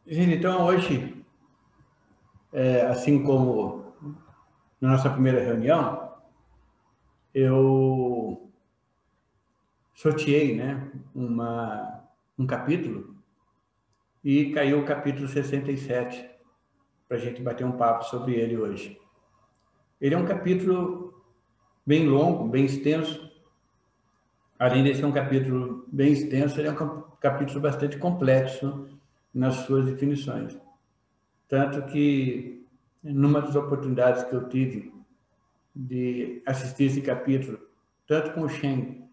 Gente, então hoje, assim como na nossa primeira reunião, eu sorteei, né, um capítulo e caiu o capítulo 67 para a gente bater um papo sobre ele hoje. Ele é um capítulo bem longo, bem extenso. Além de ser um capítulo bem extenso, ele é um capítulo bastante complexo nas suas definições. Tanto que, numa das oportunidades que eu tive de assistir esse capítulo, tanto com o Shen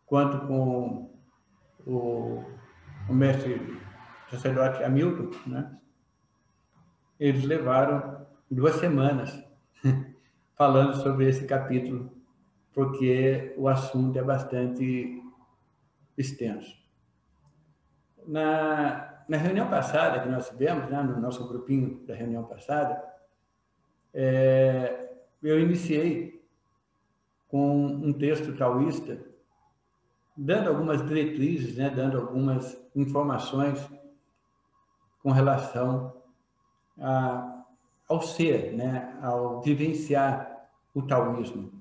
quanto com o, o mestre sacerdote Hamilton, né? Eles levaram 2 semanas falando sobre esse capítulo, porque o assunto é bastante extenso. Na reunião passada que nós tivemos, né, no nosso grupinho da reunião passada, eu iniciei com um texto taoísta, dando algumas diretrizes, né, dando algumas informações com relação ao ser, né, ao vivenciar o taoísmo.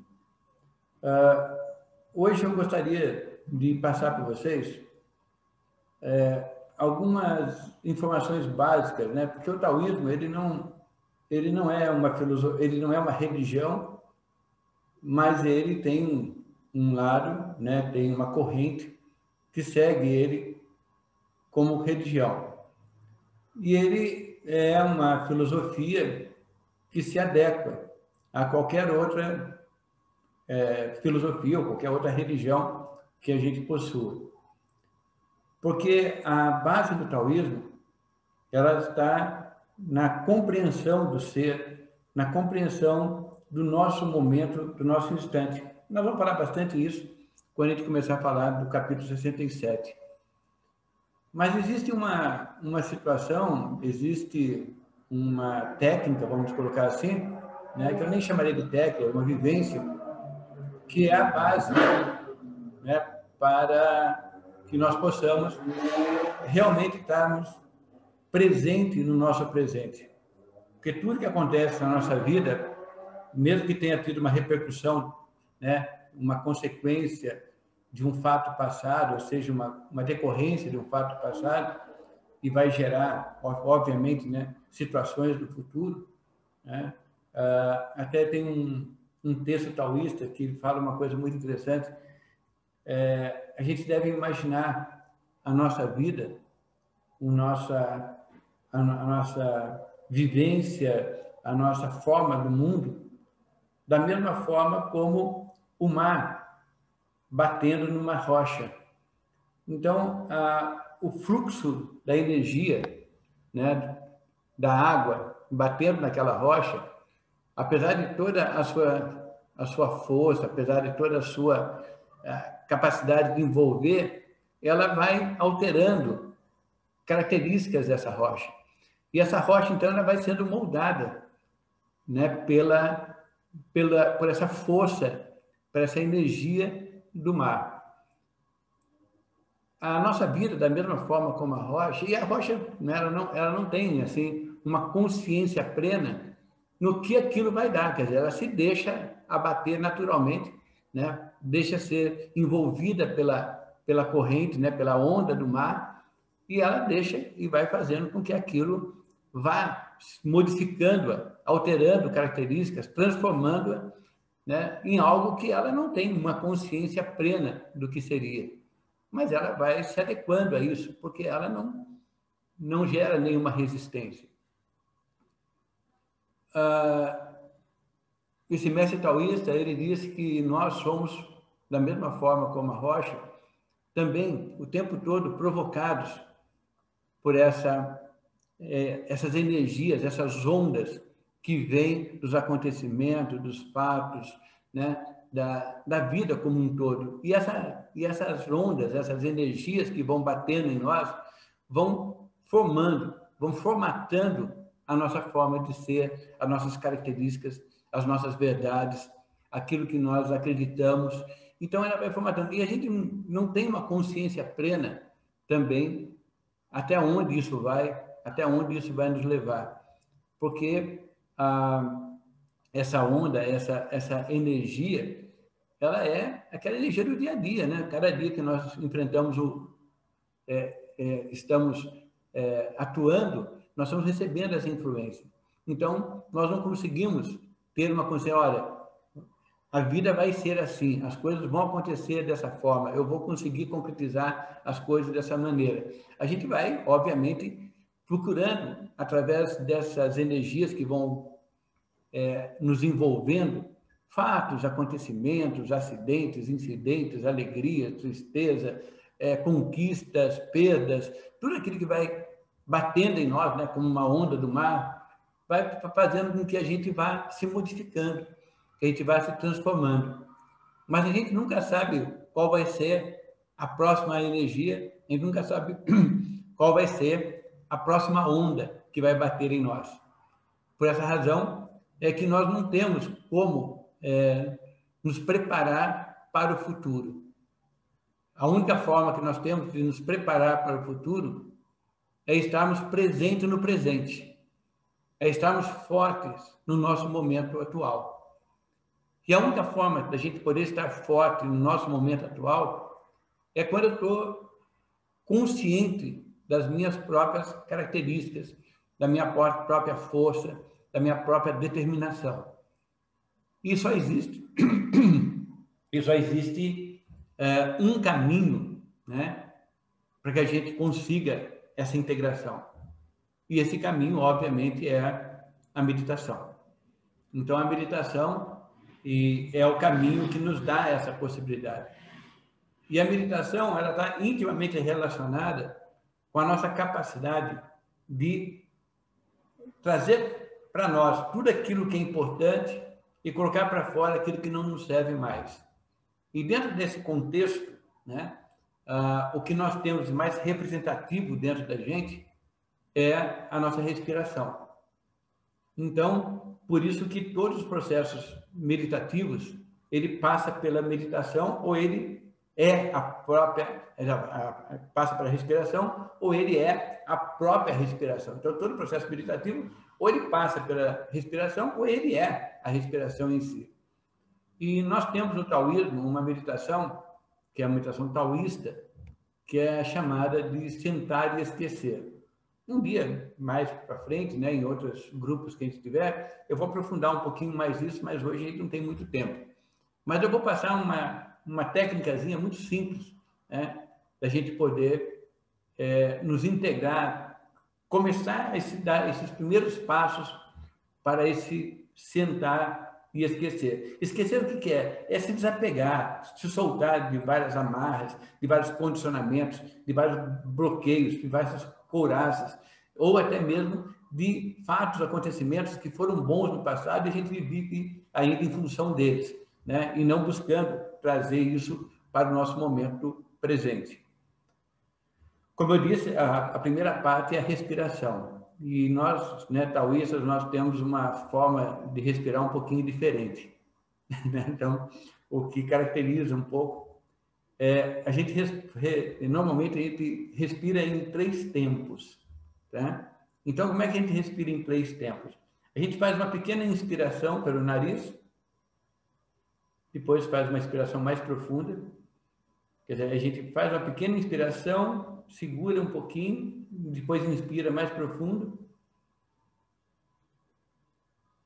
Hoje eu gostaria de passar para vocês algumas informações básicas, né, porque o taoísmo ele não é uma filosofia, ele não é uma religião, mas ele tem um lado, né, tem uma corrente que segue ele como religião. E ele é uma filosofia que se adequa a qualquer outra filosofia ou qualquer outra religião que a gente possua. Porque a base do taoísmo, ela está na compreensão do ser, na compreensão do nosso momento, do nosso instante. Nós vamos falar bastante isso quando a gente começar a falar do capítulo 67. Mas existe uma situação, existe uma técnica, vamos colocar assim, né, que eu nem chamaria de técnica, é uma vivência, que é a base, né, para que nós possamos realmente estarmos presentes no nosso presente. Porque tudo que acontece na nossa vida, mesmo que tenha tido uma repercussão, né, uma consequência de um fato passado, ou seja, uma decorrência de um fato passado, e vai gerar, obviamente, né, situações do futuro, né? Até tem um texto taoísta que fala uma coisa muito interessante. A gente deve imaginar a nossa vida, a nossa vivência, a nossa forma do mundo, da mesma forma como o mar batendo numa rocha. Então, o fluxo da energia, né, da água batendo naquela rocha, apesar de toda a sua força, apesar de toda a sua capacidade de envolver, ela vai alterando características dessa rocha. E essa rocha, então, ela vai sendo moldada, né, por essa força, por essa energia do mar. A nossa vida, da mesma forma como a rocha, e a rocha, né, ela não tem assim uma consciência plena no que aquilo vai dar, quer dizer, ela se deixa abater naturalmente, né, deixa ser envolvida pela corrente, né, pela onda do mar, e ela deixa e vai fazendo com que aquilo vá modificando-a, alterando características, transformando-a, né, em algo que ela não tem uma consciência plena do que seria. Mas ela vai se adequando a isso, porque ela não gera nenhuma resistência. Esse mestre taoísta, ele disse que nós somos, da mesma forma como a rocha, também o tempo todo provocados por essas energias, essas ondas que vêm dos acontecimentos, dos fatos, né, da vida como um todo. E essas ondas, essas energias que vão batendo em nós, vão formando, vão formatando a nossa forma de ser, as nossas características, as nossas verdades, aquilo que nós acreditamos. Então, ela vai formatando. E a gente não tem uma consciência plena também até onde isso vai, até onde isso vai nos levar. Porque essa onda, essa energia, ela é aquela energia do dia a dia, né? Cada dia que nós enfrentamos estamos atuando, nós estamos recebendo essa influência. Então, nós não conseguimos ter uma consciência, olha, a vida vai ser assim, as coisas vão acontecer dessa forma, eu vou conseguir concretizar as coisas dessa maneira. A gente vai, obviamente, procurando, através dessas energias que vão nos envolvendo, fatos, acontecimentos, acidentes, incidentes, alegria, tristeza, conquistas, perdas, tudo aquilo que vai batendo em nós, né, como uma onda do mar, vai fazendo com que a gente vá se modificando, que a gente vá se transformando. Mas a gente nunca sabe qual vai ser a próxima energia, a gente nunca sabe qual vai ser a próxima onda que vai bater em nós. Por essa razão, é que nós não temos como nos preparar para o futuro. A única forma que nós temos de nos preparar para o futuro é estarmos presentes no presente, é estarmos fortes no nosso momento atual. E a única forma da gente poder estar forte no nosso momento atual é quando eu estou consciente das minhas próprias características, da minha própria força, da minha própria determinação. E só existe um caminho, né, para que a gente consiga essa integração. E esse caminho, obviamente, é a meditação. Então, a meditação é o caminho que nos dá essa possibilidade. E a meditação, ela está intimamente relacionada com a nossa capacidade de trazer para nós tudo aquilo que é importante e colocar para fora aquilo que não nos serve mais. E dentro desse contexto, né, o que nós temos de mais representativo dentro da gente é a nossa respiração. Então, por isso que todos os processos meditativos, ele passa pela meditação, ou ele passa pela respiração, ou ele é a própria respiração. Então, todo o processo meditativo, ou ele passa pela respiração, ou ele é a respiração em si. E nós temos no taoísmo uma meditação, que é a meditação taoísta, que é chamada de sentar e esquecer. Um dia mais para frente, né, em outros grupos que a gente tiver, eu vou aprofundar um pouquinho mais isso, mas hoje a gente não tem muito tempo. Mas eu vou passar uma técnicazinha muito simples, né, da gente poder nos integrar, começar a dar esses primeiros passos para esse sentar e esquecer. Esquecer o que é? É se desapegar, se soltar de várias amarras, de vários condicionamentos, de vários bloqueios, de várias couraças, ou até mesmo de fatos, acontecimentos que foram bons no passado e a gente vive ainda em função deles, né? E não buscando trazer isso para o nosso momento presente. Como eu disse, a primeira parte é a respiração. E nós, né, taoístas, nós temos uma forma de respirar um pouquinho diferente. Então, o que caracteriza um pouco a gente normalmente a gente respira em 3 tempos, tá? Então, como é que a gente respira em 3 tempos? A gente faz uma pequena inspiração pelo nariz, depois faz uma inspiração mais profunda, quer dizer, a gente faz uma pequena inspiração, segura um pouquinho, depois inspira mais profundo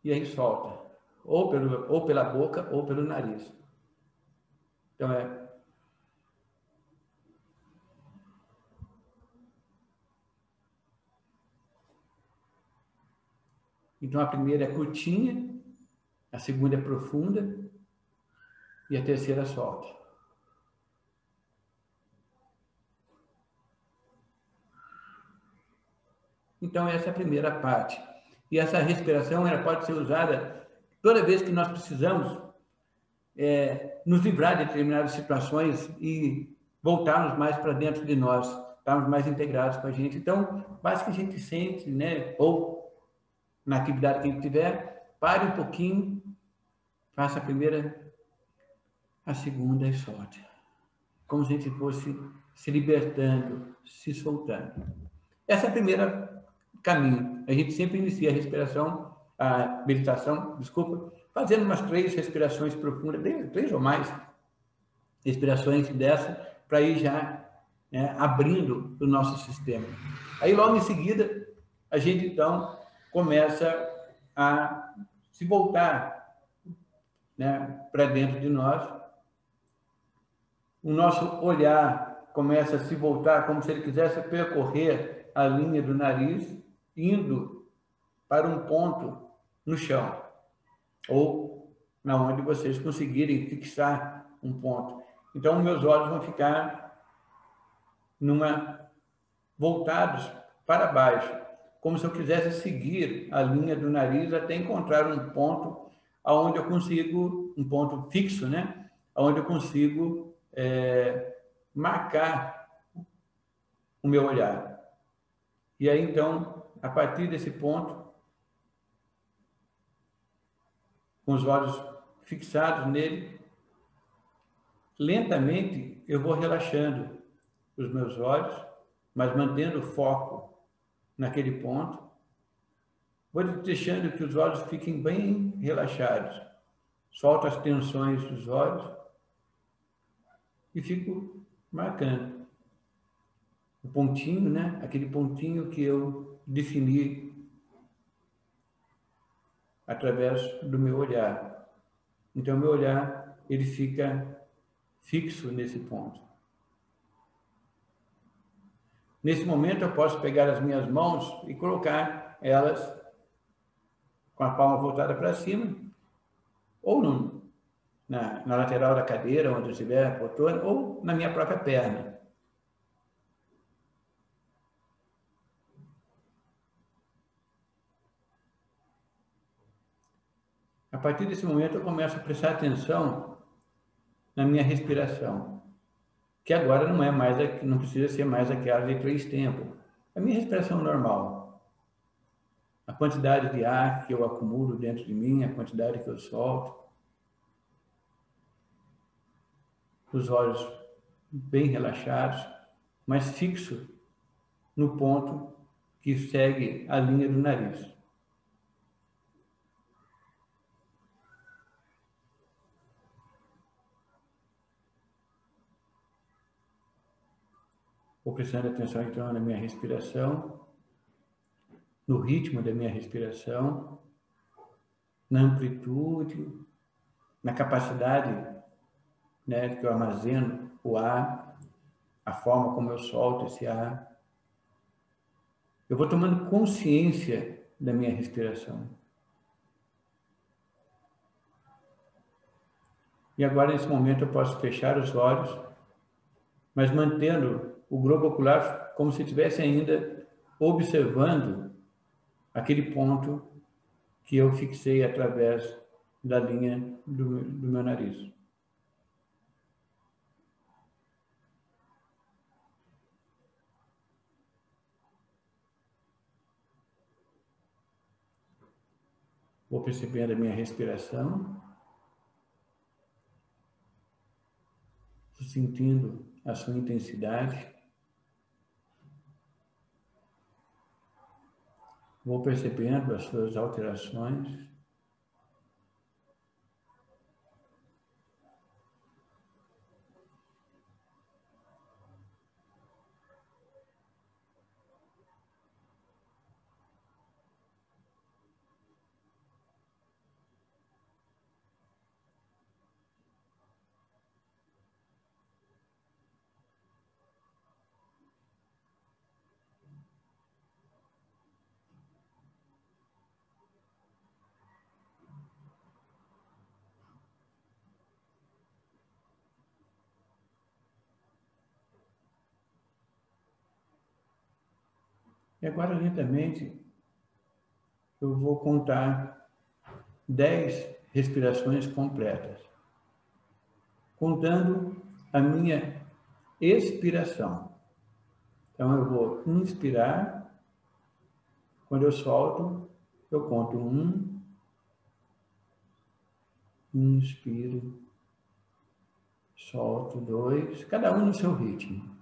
e aí solta, ou pela boca ou pelo nariz. Então, Então, a primeira é curtinha, a segunda é profunda e a terceira solta. Então, essa é a primeira parte. E essa respiração ela pode ser usada toda vez que nós precisamos nos livrar de determinadas situações e voltarmos mais para dentro de nós, estarmos mais integrados com a gente. Então, basta que a gente sente, né, ou na atividade que a gente tiver, pare um pouquinho, faça a primeira, a segunda e solte. Como se a gente fosse se libertando, se soltando. Essa é a primeira caminho. A gente sempre inicia a respiração, a meditação, desculpa, fazendo umas 3 respirações profundas, 3 ou mais respirações dessa, para ir já, né, abrindo o nosso sistema. Aí, logo em seguida, a gente, então, começa a se voltar, né, para dentro de nós. O nosso olhar começa a se voltar como se ele quisesse percorrer a linha do nariz, indo para um ponto no chão, ou na onde vocês conseguirem fixar um ponto. Então, meus olhos vão ficar voltados para baixo, como se eu quisesse seguir a linha do nariz até encontrar um ponto aonde eu consigo, um ponto fixo, né? Onde eu consigo marcar o meu olhar. E aí, então, a partir desse ponto, com os olhos fixados nele, lentamente eu vou relaxando os meus olhos, mas mantendo o foco naquele ponto. Vou deixando que os olhos fiquem bem relaxados. Solto as tensões dos olhos e fico marcando o pontinho, né? Aquele pontinho que eu defini através do meu olhar. Então, meu olhar, ele fica fixo nesse ponto. Nesse momento, eu posso pegar as minhas mãos e colocar elas com a palma voltada para cima, ou na lateral da cadeira, onde eu estiver botando, ou na minha própria perna. A partir desse momento, eu começo a prestar atenção na minha respiração, que agora não precisa ser mais aquela de 3 tempos. A minha respiração normal. A quantidade de ar que eu acumulo dentro de mim, a quantidade que eu solto. Os olhos bem relaxados, mas fixo no ponto que segue a linha do nariz. Vou prestando atenção, então, na minha respiração, no ritmo da minha respiração, na amplitude, na capacidade, né, que eu armazeno o ar, a forma como eu solto esse ar. Eu vou tomando consciência da minha respiração. E agora, nesse momento, eu posso fechar os olhos, mas mantendo o globo ocular como se estivesse ainda observando aquele ponto que eu fixei através da linha do meu nariz. Vou percebendo a minha respiração, sentindo a sua intensidade. Vou percebendo as suas alterações. E agora, lentamente, eu vou contar 10 respirações completas, contando a minha expiração. Então, eu vou inspirar, quando eu solto, eu conto 1, inspiro, solto 2, cada um no seu ritmo.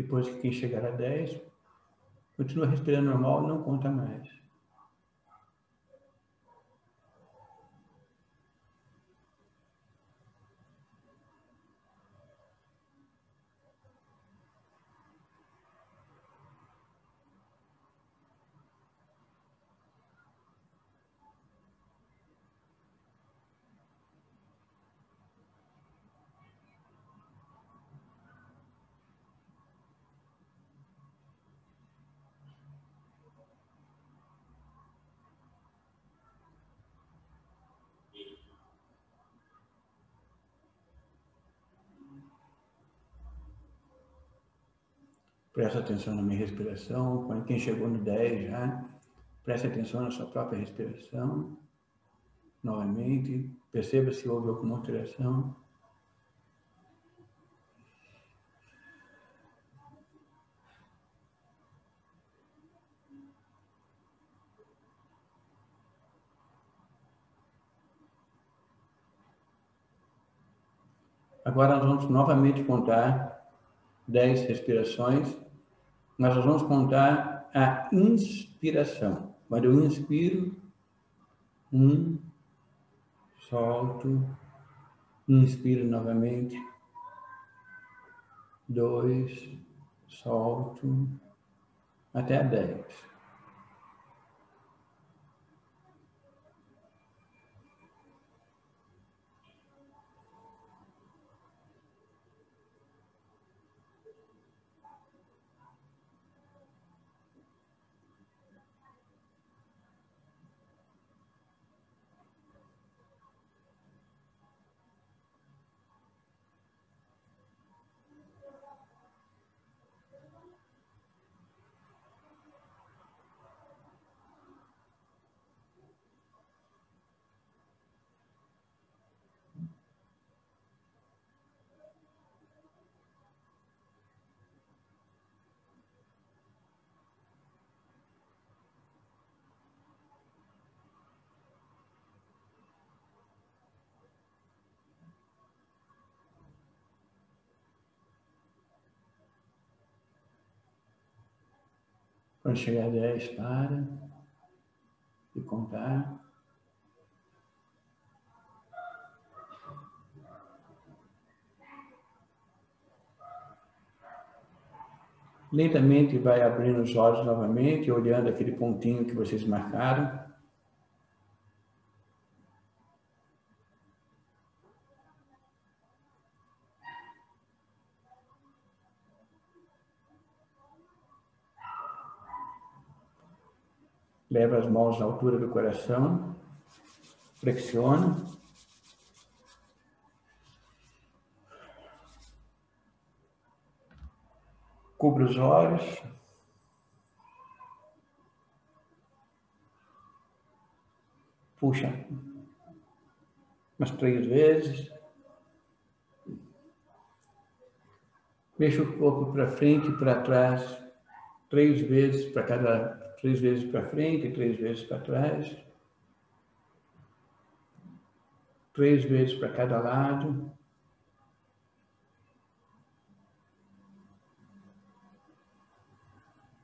Depois que quem chegar a 10, continua respirando normal, não conta mais. Presta atenção na minha respiração. Quem chegou no 10 já, preste atenção na sua própria respiração. Novamente, perceba se houve alguma alteração. Agora nós vamos novamente contar 10 respirações, mas nós vamos contar a inspiração. Quando eu inspiro, 1, solto, inspiro novamente, 2, solto, até a 10. Quando chegar a 10, para e contar. Lentamente vai abrindo os olhos novamente, olhando aquele pontinho que vocês marcaram. Leva as mãos à altura do coração, flexiona. Cubra os olhos. Puxa umas 3 vezes. Mexa o corpo para frente e para trás, 3 vezes para cada, 3 vezes para frente e 3 vezes para trás. 3 vezes para cada lado.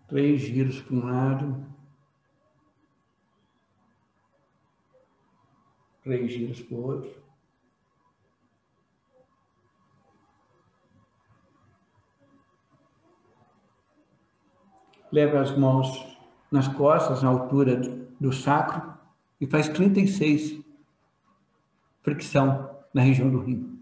Três giros para um lado. 3 giros para o outro. Leva as mãos nas costas, na altura do sacro, e faz 36 fricção na região do rim.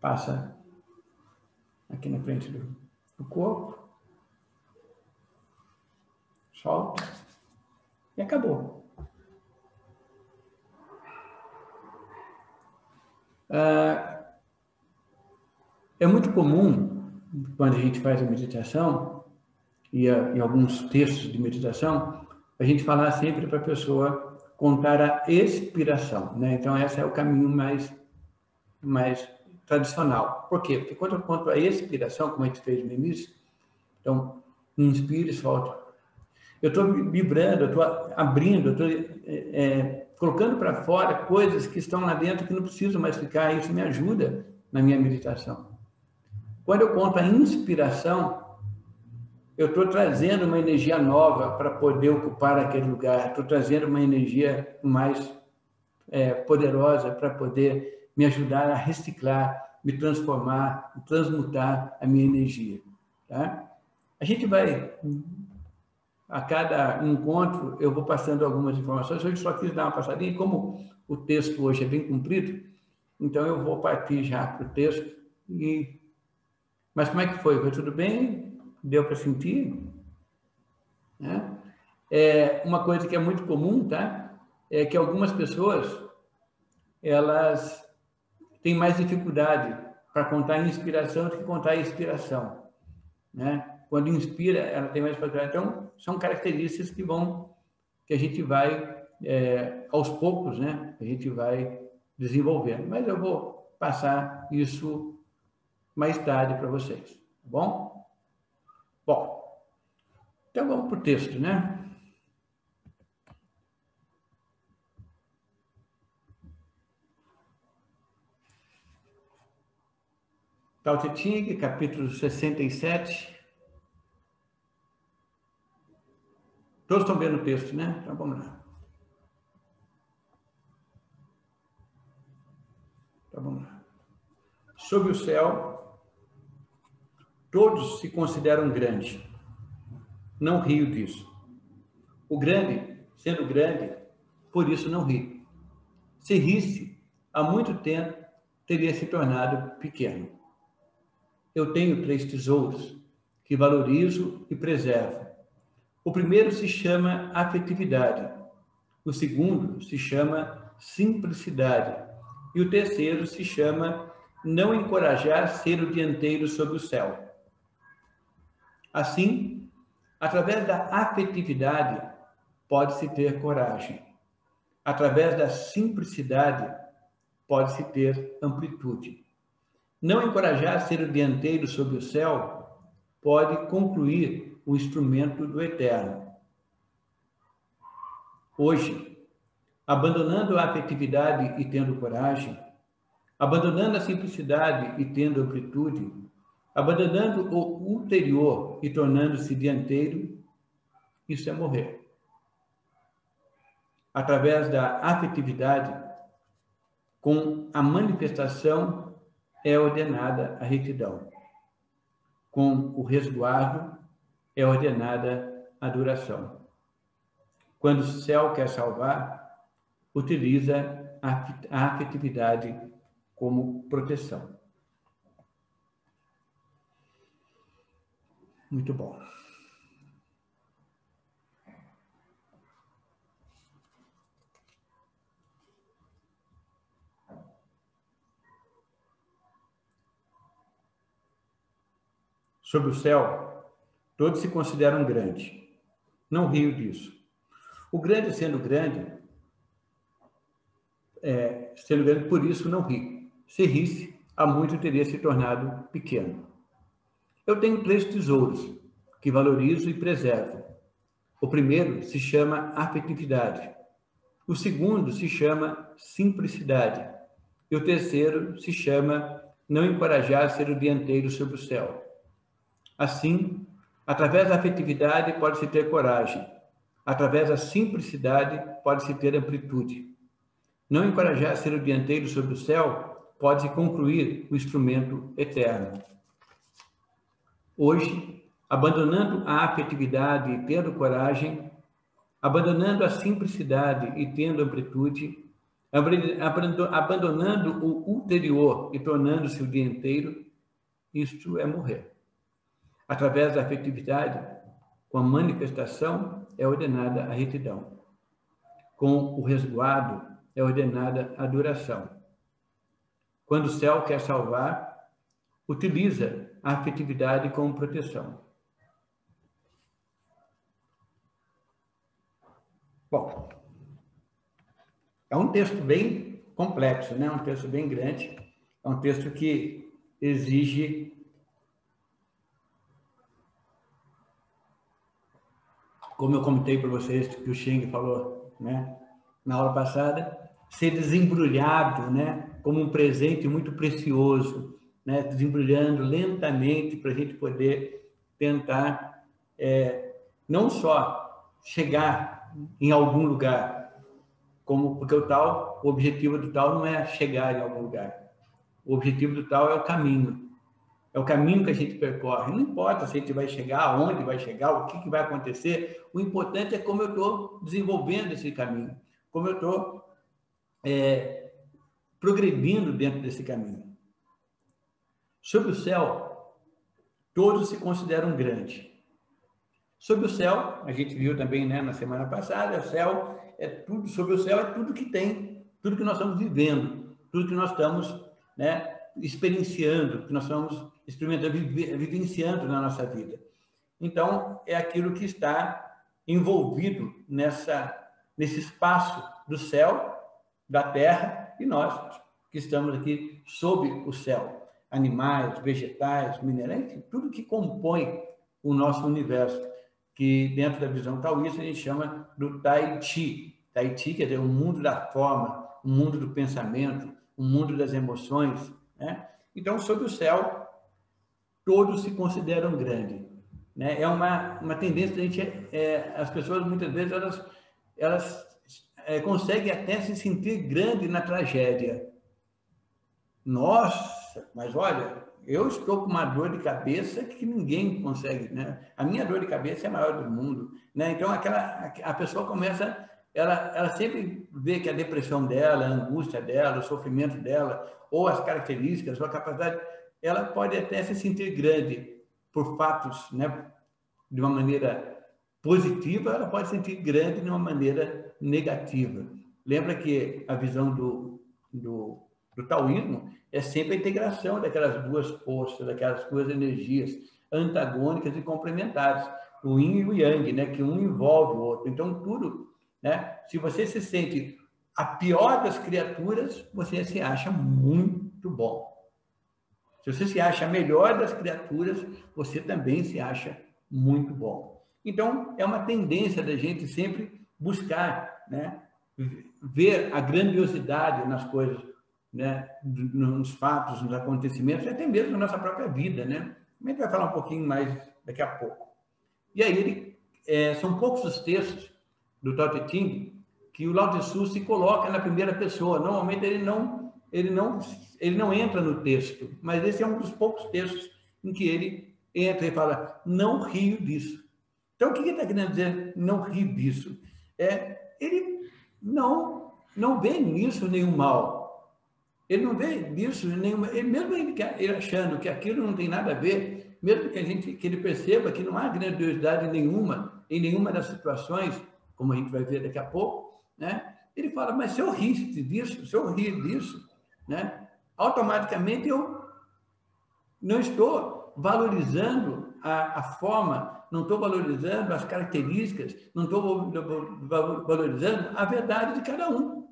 Passa aqui na frente do corpo. Solta. E acabou. É muito comum, quando a gente faz a meditação, e alguns textos de meditação, a gente falar sempre para a pessoa contar a expiração, né? Então, esse é o caminho mais tradicional. Por quê? Porque quando eu conto a expiração, como a gente fez no início, então, Inspire e solte. Eu estou vibrando, eu estou abrindo, eu estou colocando para fora coisas que estão lá dentro que não precisam mais ficar. Isso me ajuda na minha meditação. Quando eu conto a inspiração, eu estou trazendo uma energia nova para poder ocupar aquele lugar. Estou trazendo uma energia mais poderosa para poder me ajudar a reciclar, me transformar, transmutar a minha energia. Tá? A gente vai, a cada encontro, eu vou passando algumas informações. Hoje só quis dar uma passadinha, como o texto hoje é bem comprido, então eu vou partir já para o texto. Mas como é que foi? Foi tudo bem? Deu para sentir? Né? Uma coisa que é muito comum, tá? É que algumas pessoas, elas têm mais dificuldade para contar a inspiração do que contar a expiração, né? Quando inspira, ela tem mais dificuldade. Então, são características que a gente vai, aos poucos, né? A gente vai desenvolvendo. Mas eu vou passar isso mais tarde para vocês, tá bom? Bom, então vamos para o texto, né? Tao Te Ching, capítulo 67. Todos estão vendo o texto, né? Então vamos lá. Então vamos lá. Sob o céu, todos se consideram grandes. Não rio disso. O grande, sendo grande, por isso não ri. Se risse, há muito tempo teria se tornado pequeno. Eu tenho 3 tesouros que valorizo e preservo. O primeiro se chama afetividade. O segundo se chama simplicidade. E o terceiro se chama não encorajar ser o dianteiro sobre o céu. Assim, através da afetividade, pode-se ter coragem. Através da simplicidade, pode-se ter amplitude. Não encorajar ser o dianteiro sobre o céu pode concluir o instrumento do eterno. Hoje, abandonando a afetividade e tendo coragem, abandonando a simplicidade e tendo amplitude, abandonando o ulterior e tornando-se dianteiro, isso é morrer. Através da afetividade, com a manifestação, é ordenada a retidão. Com o resguardo, é ordenada a duração. Quando o céu quer salvar, utiliza a afetividade como proteção. Muito bom. Sob o céu, todos se consideram grandes. Não rio disso. O grande sendo grande, por isso não ri. Se risse, há muito teria se tornado pequeno. Eu tenho 3 tesouros que valorizo e preservo. O primeiro se chama afetividade. O segundo se chama simplicidade. E o terceiro se chama não encorajar ser o dianteiro sobre o céu. Assim, através da afetividade pode-se ter coragem. Através da simplicidade pode-se ter amplitude. Não encorajar ser o dianteiro sobre o céu pode-se concluir o instrumento eterno. Hoje, abandonando a afetividade e tendo coragem, abandonando a simplicidade e tendo amplitude, abandonando o ulterior e tornando-se o dianteiro, isto é morrer. Através da afetividade, com a manifestação, é ordenada a retidão. Com o resguardo, é ordenada a duração. Quando o céu quer salvar, utiliza a afetividade como proteção. Bom, é um texto bem complexo, né? Um texto bem grande. É um texto que exige como eu comentei para vocês, que o Xing falou, né, na aula passada, ser desembrulhado, né, como um presente muito precioso, né, desembrulhando lentamente para a gente poder tentar não só chegar em algum lugar, porque o objetivo do tal não é chegar em algum lugar. O objetivo do tal é o caminho. É o caminho que a gente percorre. Não importa se a gente vai chegar, aonde vai chegar, o que vai acontecer. O importante é como eu estou desenvolvendo esse caminho, como eu estou progredindo dentro desse caminho. Sob o céu, todos se consideram grandes. Sob o céu, a gente viu também, né, na semana passada, o céu é tudo, sob o céu é tudo que tem, tudo que nós estamos vivendo, tudo que nós estamos, né, experienciando, que nós estamos experimentando, vivenciando na nossa vida. Então, é aquilo que está envolvido nesse espaço do céu, da terra, e nós que estamos aqui sob o céu. Animais, vegetais, minerais, tudo que compõe o nosso universo, que dentro da visão taoísta a gente chama do Tai Chi. Tai Chi quer dizer o mundo da forma, o mundo do pensamento, o mundo das emoções, né? Então, sob o céu, todos se consideram grandes, né? É uma tendência da gente, as pessoas muitas vezes elas conseguem até se sentir grande na tragédia. Nossa, mas olha, eu estou com uma dor de cabeça que ninguém consegue, né? A minha dor de cabeça é a maior do mundo, né? Então a pessoa começa, ela sempre vê que a depressão dela, a angústia dela, o sofrimento dela, ou as características, ou a capacidade, ela pode até se sentir grande por fatos, né? De uma maneira positiva, ela pode se sentir grande de uma maneira negativa. Lembra que a visão do taoísmo é sempre a integração daquelas duas forças, daquelas duas energias antagônicas e complementares, o yin e o yang, né? Que um envolve o outro. Então, tudo, né? Se você se sente a pior das criaturas, você se acha muito bom. Se você se acha a melhor das criaturas, você também se acha muito bom. Então, é uma tendência da gente sempre buscar, né? Ver a grandiosidade nas coisas, né, nos fatos, nos acontecimentos, até mesmo na nossa própria vida, né? A gente vai falar um pouquinho mais daqui a pouco. E aí, são poucos os textos do Tao Te Ching que o Lao Tzu se coloca na primeira pessoa. Normalmente ele não entra no texto, mas esse é um dos poucos textos em que ele entra e fala, não rio disso. Então, o que ele está querendo dizer, não rio disso? Ele não vê nisso nenhum mal. Ele não vê nisso nenhuma. Mesmo ele achando que aquilo não tem nada a ver, mesmo que ele perceba que não há grandiosidade nenhuma em nenhuma das situações, como a gente vai ver daqui a pouco, né? Ele fala, mas se eu risse disso, se eu rir disso, né? Automaticamente eu não estou valorizando a forma, não estou valorizando as características, não estou valorizando a verdade de cada um.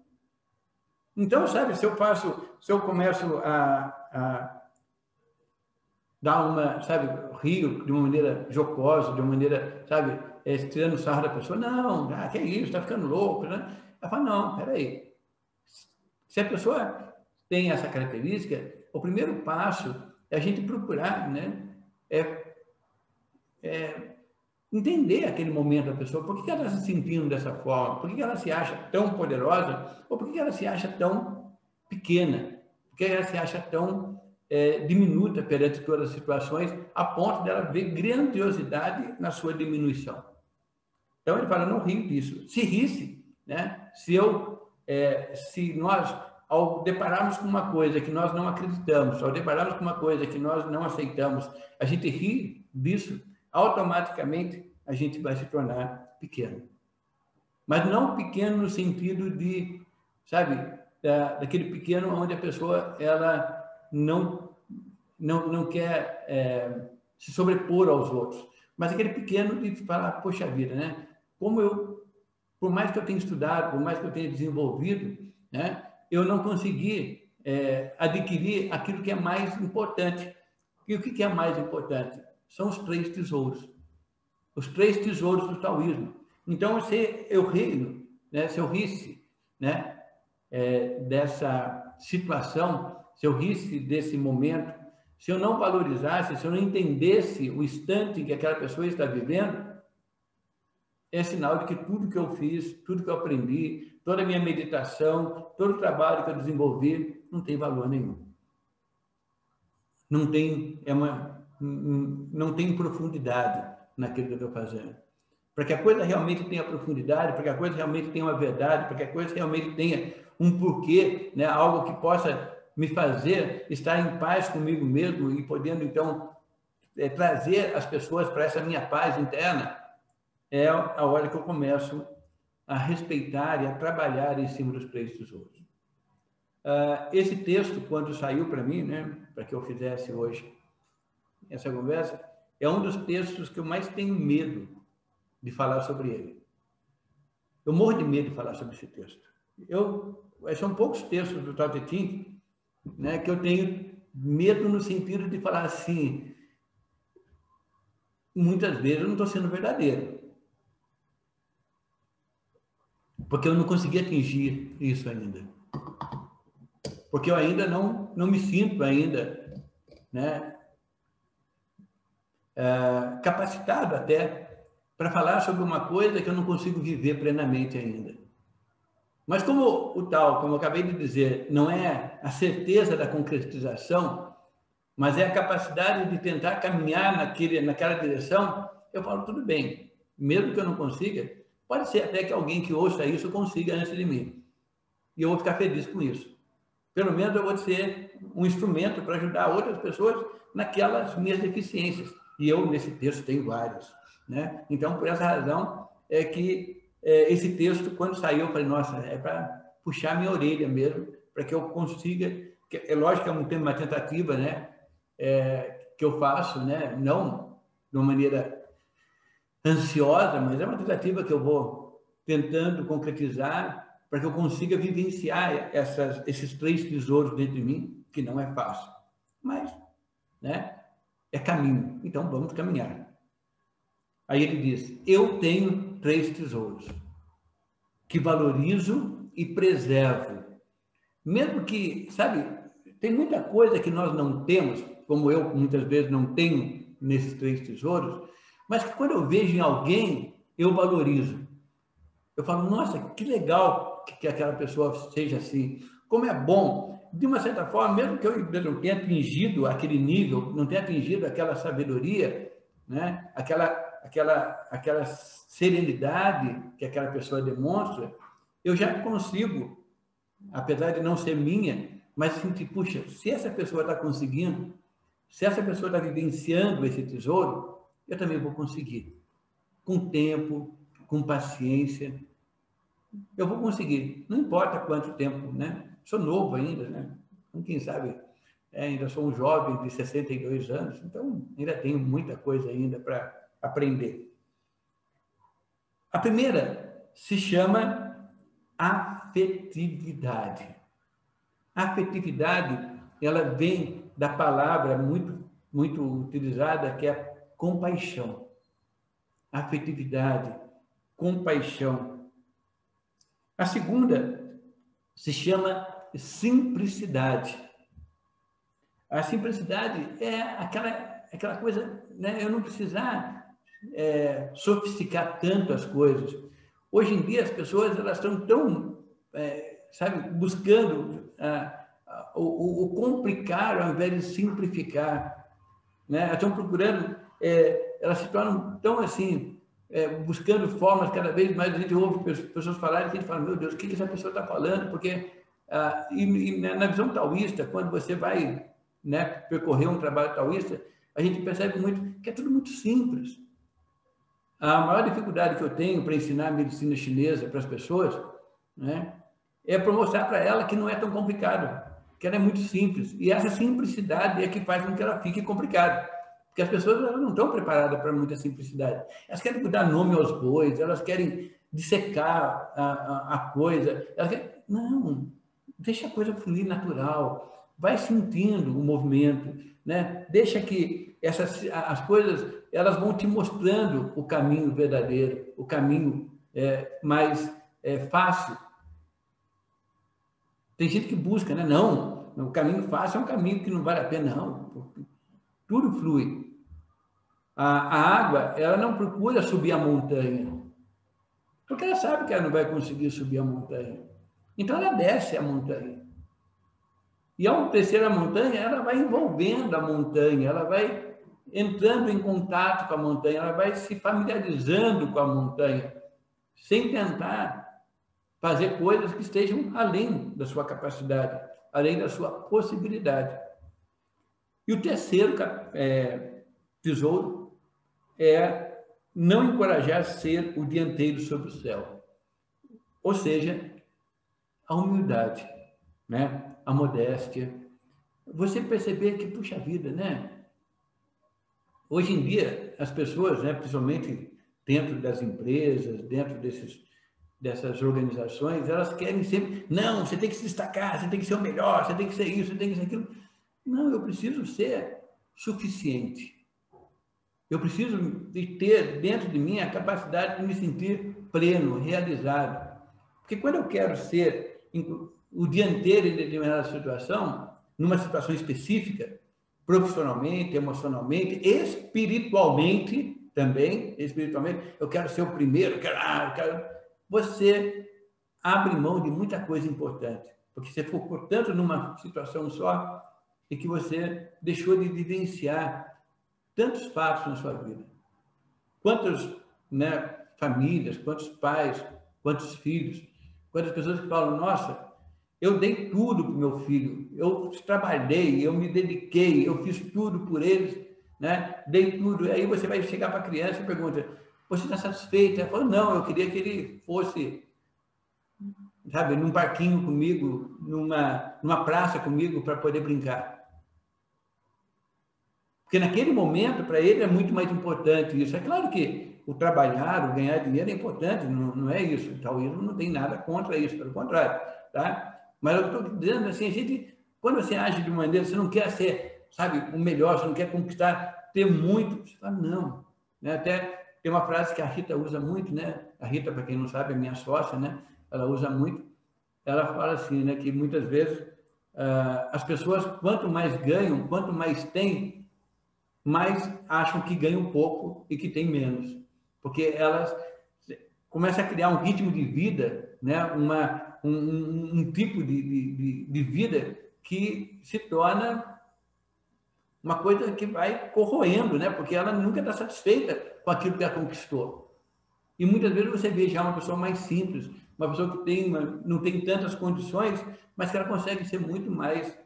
Então, sabe, se eu começo a dar rio de uma maneira jocosa, de uma maneira, sabe, tirando sarro da pessoa, não, que é isso, está ficando louco, né? Ela fala, não, peraí. Se a pessoa tem essa característica, o primeiro passo é a gente procurar, né? Entender aquele momento da pessoa, por que ela está se sentindo dessa forma, por que ela se acha tão poderosa, ou por que ela se acha tão pequena, por que ela se acha tão diminuta perante todas as situações, a ponto dela ver grandiosidade na sua diminuição. Então ele fala, não rio disso. Se risse, né? Se nós, ao depararmos com uma coisa que nós não acreditamos, ao depararmos com uma coisa que nós não aceitamos, a gente ri disso, automaticamente a gente vai se tornar pequeno. Mas não pequeno no sentido de, sabe, daquele pequeno onde a pessoa ela não quer se sobrepor aos outros, mas aquele pequeno de falar, poxa vida, né? Por mais que eu tenha estudado, por mais que eu tenha desenvolvido, né? Eu não consegui adquirir aquilo que é mais importante. E o que é mais importante? São os 3 tesouros. Os 3 tesouros do taoísmo. Então, se eu rio, né? Se eu risse, né? Dessa situação, se eu risse desse momento, se eu não valorizasse, se eu não entendesse o instante em que aquela pessoa está vivendo, é sinal de que tudo que eu fiz, tudo que eu aprendi, toda a minha meditação, todo o trabalho que eu desenvolvi, não tem valor nenhum. Não tem, não tem profundidade naquilo que eu estou fazendo. Para que a coisa realmente tenha profundidade, para que a coisa realmente tenha uma verdade, para que a coisa realmente tenha um porquê, né? Algo que possa me fazer estar em paz comigo mesmo e podendo, então, trazer as pessoas para essa minha paz interna, é a hora que eu começo a respeitar e a trabalhar em cima dos 3 tesouros. Esse texto, quando saiu para mim, né, para que eu fizesse hoje essa conversa, é um dos textos que eu mais tenho medo de falar sobre ele. Eu morro de medo de falar sobre esse texto. São poucos textos do Tao Te Ching, né, que eu tenho medo no sentido de falar assim, muitas vezes eu não estou sendo verdadeiro. Porque eu não consegui atingir isso ainda. Porque eu ainda não me sinto ainda, né, capacitado até para falar sobre uma coisa que eu não consigo viver plenamente ainda. Mas como o tal, como eu acabei de dizer, não é a certeza da concretização, mas é a capacidade de tentar caminhar naquela direção, eu falo, tudo bem, mesmo que eu não consiga, pode ser até que alguém que ouça isso consiga antes de mim. E eu vou ficar feliz com isso. Pelo menos eu vou ser um instrumento para ajudar outras pessoas naquelas minhas deficiências. E eu, nesse texto, tenho várias, né? Então, por essa razão, é que esse texto, quando saiu, eu falei, nossa, é para puxar minha orelha mesmo, para que eu consiga... É lógico que é uma tentativa, né? Que eu faço, né? Não de uma maneira ansiosa, mas é uma tentativa que eu vou tentando concretizar para que eu consiga vivenciar esses 3 tesouros dentro de mim, que não é fácil, mas, né, é caminho. Então, vamos caminhar. Aí ele diz, eu tenho 3 tesouros que valorizo e preservo. Mesmo que, sabe, tem muita coisa que nós não temos, como eu muitas vezes não tenho nesses 3 tesouros, mas que quando eu vejo em alguém, eu valorizo. Eu falo, nossa, que legal que aquela pessoa seja assim. Como é bom, de uma certa forma, mesmo que eu não tenha atingido aquele nível, não tenha atingido aquela sabedoria, né? aquela serenidade que aquela pessoa demonstra, eu já consigo, apesar de não ser minha, mas sentir, puxa, se essa pessoa está conseguindo, se essa pessoa está vivenciando esse tesouro, eu também vou conseguir. Com tempo, com paciência, eu vou conseguir. Não importa quanto tempo, né? Sou novo ainda, né? Então, quem sabe, ainda sou um jovem de 62 anos, então ainda tenho muita coisa ainda para aprender. A primeira se chama afetividade. A afetividade, ela vem da palavra muito utilizada, que é compaixão. Afetividade, compaixão. A segunda se chama simplicidade. A simplicidade é aquela coisa, né? Eu não precisar sofisticar tanto as coisas. Hoje em dia as pessoas elas estão tão, sabe, buscando o complicar ao invés de simplificar, né? Elas estão procurando, elas se tornam tão assim, buscando formas cada vez mais. A gente ouve pessoas falarem, que a gente fala, meu Deus, o que essa pessoa está falando? Porque e na visão taoísta, quando você vai, né, percorrer um trabalho taoísta, a gente percebe muito que é tudo muito simples. A maior dificuldade que eu tenho para ensinar a medicina chinesa para as pessoas, né, é para mostrar para ela que não é tão complicado, que ela é muito simples. E essa simplicidade é que faz com que ela fique complicada. Porque as pessoas elas não estão preparadas para muita simplicidade. Elas querem dar nome aos bois, elas querem dissecar a coisa. Não, deixa a coisa fluir natural. Vai sentindo o movimento, né? Deixa que as coisas elas vão te mostrando o caminho verdadeiro, o caminho mais fácil. Tem gente que busca, né? Não, o caminho fácil é um caminho que não vale a pena, não. Tudo flui. A água, ela não procura subir a montanha, porque ela sabe que ela não vai conseguir subir a montanha. Então, ela desce a montanha. E ao descer a montanha, ela vai envolvendo a montanha, ela vai entrando em contato com a montanha, ela vai se familiarizando com a montanha, sem tentar fazer coisas que estejam além da sua capacidade, além da sua possibilidade. E o terceiro tesouro é não encorajar a ser o dianteiro sobre o céu. Ou seja, a humildade, né? A modéstia. Você perceber que, puxa vida, né? Hoje em dia, as pessoas, né, principalmente dentro das empresas, dentro dessas organizações, elas querem sempre, não, você tem que se destacar, você tem que ser o melhor, você tem que ser isso, você tem que ser aquilo. Não, eu preciso ser suficiente. Eu preciso ter dentro de mim a capacidade de me sentir pleno, realizado. Porque quando eu quero ser o dianteiro em determinada situação, numa situação específica, profissionalmente, emocionalmente, espiritualmente também, eu quero ser o primeiro, eu quero... Você abre mão de muita coisa importante, porque você focou tanto numa situação só e que você deixou de vivenciar tantos fatos na sua vida. Quantas, né, famílias, quantos pais, quantos filhos, quantas pessoas que falam, nossa, eu dei tudo para o meu filho, eu trabalhei, eu me dediquei, eu fiz tudo por eles, né? Dei tudo. E aí você vai chegar para a criança e pergunta, você está satisfeita? Ela falou, não, eu queria que ele fosse, sabe, num parquinho comigo, numa praça comigo para poder brincar. Porque naquele momento, para ele, é muito mais importante isso. É claro que o trabalhar, o ganhar dinheiro é importante, não é isso. O taoísmo não tem nada contra isso, pelo contrário, tá? Mas eu estou dizendo assim, a gente, quando você age de maneira, você não quer ser, sabe, o melhor, você não quer conquistar, ter muito, você fala, não. Né? Até tem uma frase que a Rita usa muito, né? A Rita, para quem não sabe, é minha sócia, né? Ela usa muito. Ela fala assim, né, que muitas vezes as pessoas, quanto mais ganham, quanto mais têm, mais acham que ganham pouco e que têm menos. Porque elas começam a criar um ritmo de vida, né? um tipo de vida que se torna uma coisa que vai corroendo, né? Porque ela nunca está satisfeita com aquilo que ela conquistou. E muitas vezes você vê já uma pessoa mais simples, uma pessoa que não tem tantas condições, mas que ela consegue ser muito mais,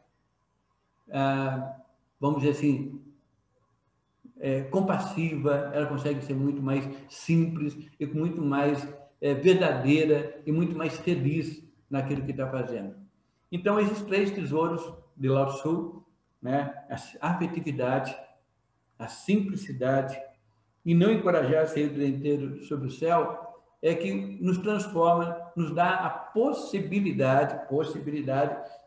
vamos dizer assim, compassiva, ela consegue ser muito mais simples e muito mais verdadeira e muito mais feliz naquilo que está fazendo. Então, esses 3 tesouros de Lao Tzu, né? A afetividade, a simplicidade e não encorajar a ser o dianteiro sobre o céu, é que nos transforma, nos dá a possibilidade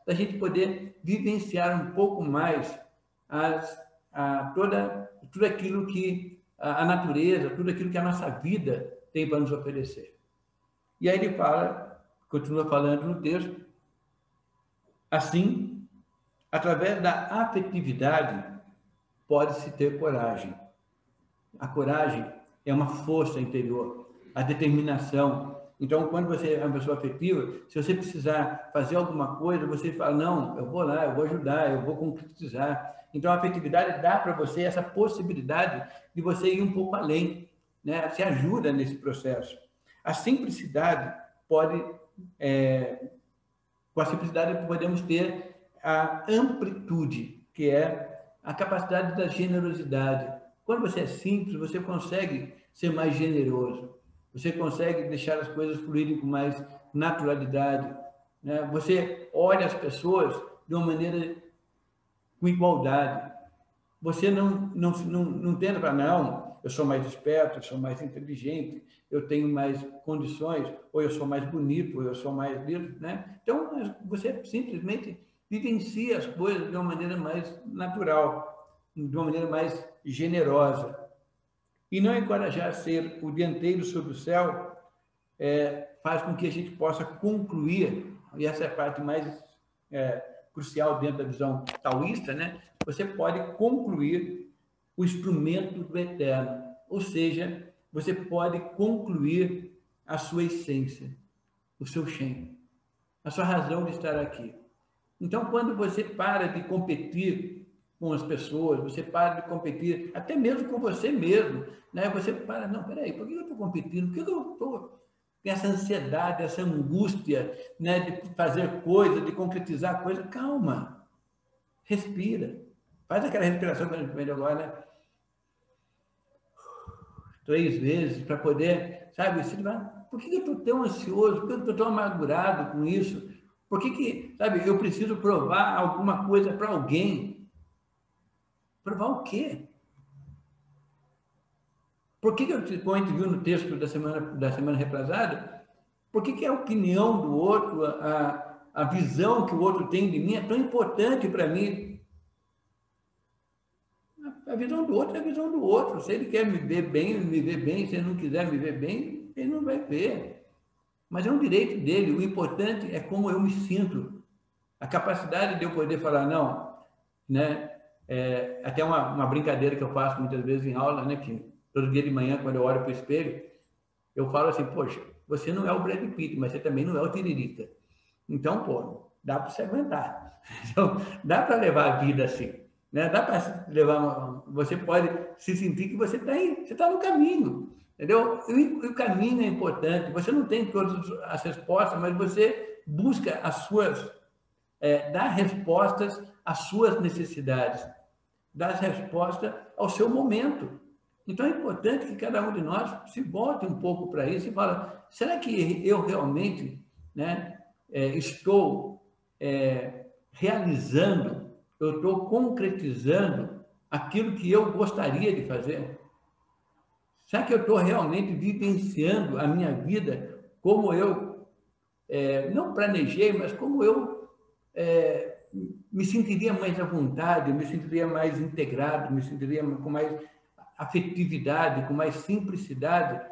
da gente poder vivenciar um pouco mais tudo aquilo que a natureza, tudo aquilo que a nossa vida tem para nos oferecer. E aí ele continua falando no texto, assim, através da afetividade, pode-se ter coragem. A coragem é uma força interior, a determinação. Então, quando você é uma pessoa afetiva, se você precisar fazer alguma coisa, você fala, não, eu vou lá, eu vou ajudar, eu vou concretizar. Então, a afetividade dá para você essa possibilidade de você ir um pouco além, né? Você ajuda nesse processo. A simplicidade com a simplicidade podemos ter a amplitude, que é a capacidade da generosidade. Quando você é simples, você consegue ser mais generoso, você consegue deixar as coisas fluírem com mais naturalidade, né? Você olha as pessoas de uma maneira com igualdade. Você não tenta para, não, eu sou mais esperto, eu sou mais inteligente, eu tenho mais condições, ou eu sou mais bonito, ou eu sou mais lindo, né? Então, você simplesmente vivencia as coisas de uma maneira mais natural, de uma maneira mais generosa. E não encorajar a ser o dianteiro sobre o céu faz com que a gente possa concluir, e essa é a parte mais crucial dentro da visão taoísta, né? Você pode concluir o instrumento do eterno, ou seja, você pode concluir a sua essência, o seu Shen, a sua razão de estar aqui. Então, quando você para de competir com as pessoas, você para de competir até mesmo com você mesmo, né? Você para, não, peraí, por que eu estou competindo? Por que eu estou com essa ansiedade, essa angústia, né, de fazer coisa, de concretizar coisa? Calma, respira. Faz aquela respiração que a gente fez agora, né? 3 vezes, para poder, sabe, por que eu estou tão ansioso? Por que eu estou tão amargurado com isso? Por que, sabe, eu preciso provar alguma coisa para alguém? Provar o quê? Por que, como a gente viu no texto da semana retrasada, por que a opinião do outro, a visão que o outro tem de mim é tão importante para mim? A visão do outro é a visão do outro. Se ele quer me ver bem, ele me vê bem. Se ele não quiser me ver bem, ele não vai ver. Mas é um direito dele. O importante é como eu me sinto. A capacidade de eu poder falar, não, né? Até uma brincadeira que eu faço muitas vezes em aula, né? Que todo dia de manhã, quando eu olho para o espelho, eu falo assim, poxa, você não é o Brad Pitt, mas você também não é o Tiririca. Então, pô, dá para você aguentar. Então, dá para levar a vida assim. Né? Dá para levar você pode se sentir que você está você está no caminho, entendeu? E o caminho é importante. Você não tem todas as respostas, mas você busca as suas, dá respostas às suas necessidades, dá resposta ao seu momento. Então é importante que cada um de nós se volte um pouco para isso e fale, será que eu realmente, né, estou realizando, eu estou concretizando aquilo que eu gostaria de fazer? Será que eu estou realmente vivenciando a minha vida como eu, não planejei, mas como eu me sentiria mais à vontade, me sentiria mais integrado, me sentiria com mais afetividade, com mais simplicidade?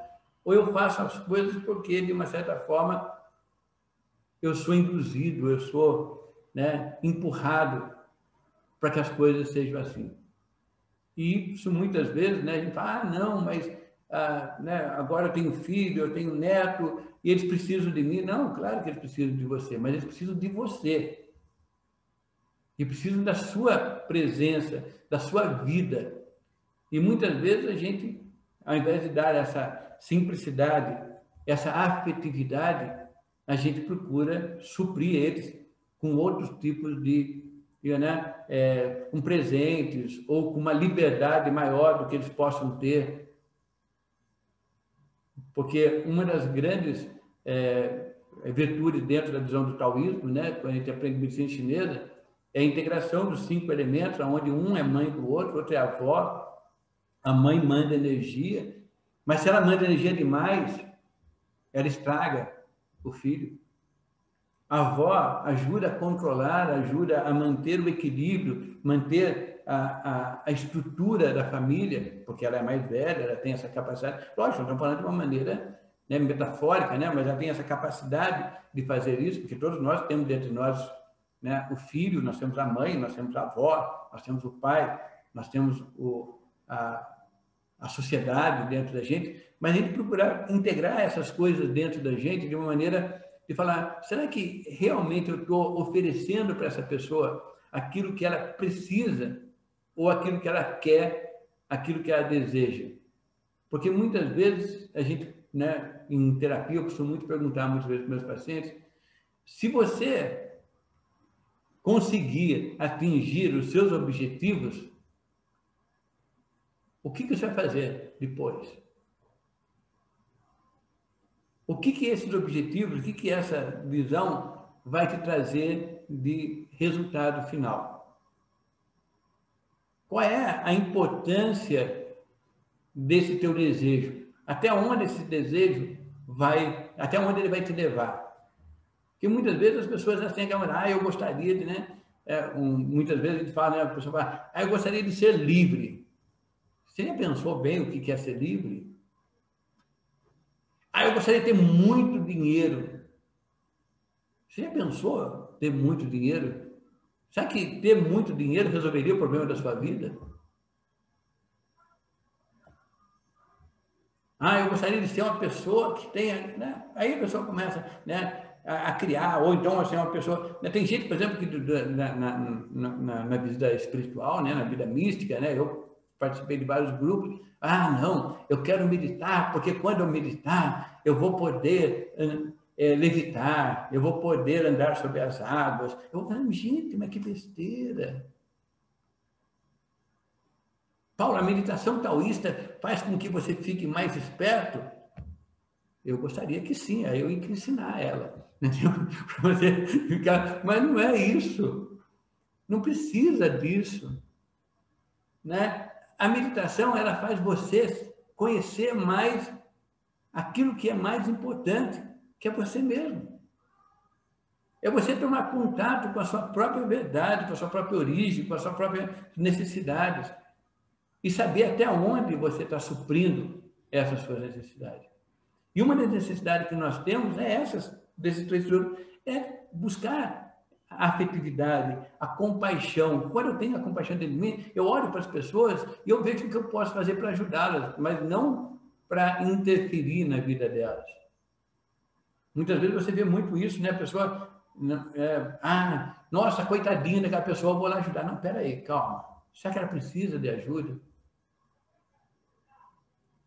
Ou eu faço as coisas porque, de uma certa forma, eu sou induzido, eu sou, né, empurrado para que as coisas sejam assim? E isso muitas vezes, né, a gente fala, não, mas né, agora eu tenho filho, eu tenho neto, e eles precisam de mim. Não, claro que eles precisam de você, mas eles precisam de você. E precisam da sua presença, da sua vida. E muitas vezes a gente, ao invés de dar essa simplicidade, essa afetividade, a gente procura suprir eles com outros tipos né, com presentes ou com uma liberdade maior do que eles possam ter. Porque uma das grandes virtudes dentro da visão do taoísmo, né, quando a gente aprende medicina chinesa, é a integração dos 5 elementos, onde um é mãe do outro, outro é avó. A mãe manda energia, mas se ela manda energia demais, ela estraga o filho. A avó ajuda a controlar, ajuda a manter o equilíbrio, manter a estrutura da família, porque ela é mais velha, ela tem essa capacidade. Lógico, estamos falando de uma maneira, né, metafórica, né, mas ela tem essa capacidade de fazer isso, porque todos nós temos dentro de nós, né, o filho, nós temos a mãe, nós temos a avó, nós temos o pai, nós temos a sociedade dentro da gente, mas a gente procurar integrar essas coisas dentro da gente de uma maneira de falar, será que realmente eu estou oferecendo para essa pessoa aquilo que ela precisa ou aquilo que ela quer, aquilo que ela deseja? Porque muitas vezes a gente, né, em terapia, eu costumo muito perguntar muitas vezes para meus pacientes, se você conseguir atingir os seus objetivos, o que você vai fazer depois? O que esses objetivos, o que essa visão vai te trazer de resultado final? Qual é a importância desse teu desejo? Até onde esse desejo vai, até onde ele vai te levar? Porque muitas vezes as pessoas têm aquela, eu gostaria de, né? Muitas vezes a gente fala, né, a pessoa fala, eu gostaria de ser livre. Você já pensou bem o que é ser livre? Ah, eu gostaria de ter muito dinheiro. Você já pensou ter muito dinheiro? Será que ter muito dinheiro resolveria o problema da sua vida? Ah, eu gostaria de ser uma pessoa que tenha... Né? Aí a pessoa começa, né, a criar, ou então assim, uma pessoa... Né? Tem gente, por exemplo, que na vida espiritual, né, na vida mística, né, eu participei de vários grupos. Ah, não, eu quero meditar, porque quando eu meditar, eu vou poder levitar, eu vou poder andar sobre as águas. Eu vou falar, gente, mas que besteira! Paulo, a meditação taoísta faz com que você fique mais esperto? Eu gostaria que sim, aí eu ia ensinar ela, entendeu? Para você ficar, mas não é isso, não precisa disso, né? A meditação, ela faz você conhecer mais aquilo que é mais importante, que é você mesmo. É você tomar contato com a sua própria verdade, com a sua própria origem, com a sua própria necessidades e saber até onde você está suprindo essas suas necessidades. E uma das necessidades que nós temos é essas, desses três grupos, é buscar a afetividade, a compaixão. Quando eu tenho a compaixão dentro de mim, eu olho para as pessoas e eu vejo o que eu posso fazer para ajudá-las, mas não para interferir na vida delas. Muitas vezes você vê muito isso, né? A pessoa, nossa, coitadinha daquela pessoa, eu vou lá ajudar. Não, peraí, calma. Será que ela precisa de ajuda?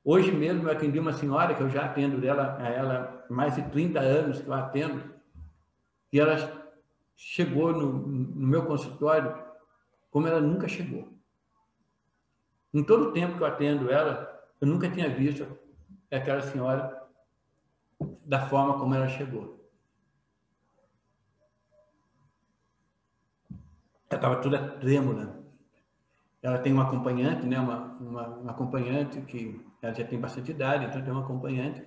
Hoje mesmo eu atendi uma senhora que eu já atendo ela mais de 30 anos que eu atendo, e ela chegou no meu consultório como ela nunca chegou. Em todo o tempo que eu atendo ela, eu nunca tinha visto aquela senhora da forma como ela chegou. Ela estava toda trêmula. Ela tem uma acompanhante, né? uma acompanhante que ela já tem bastante idade, então tem uma acompanhante.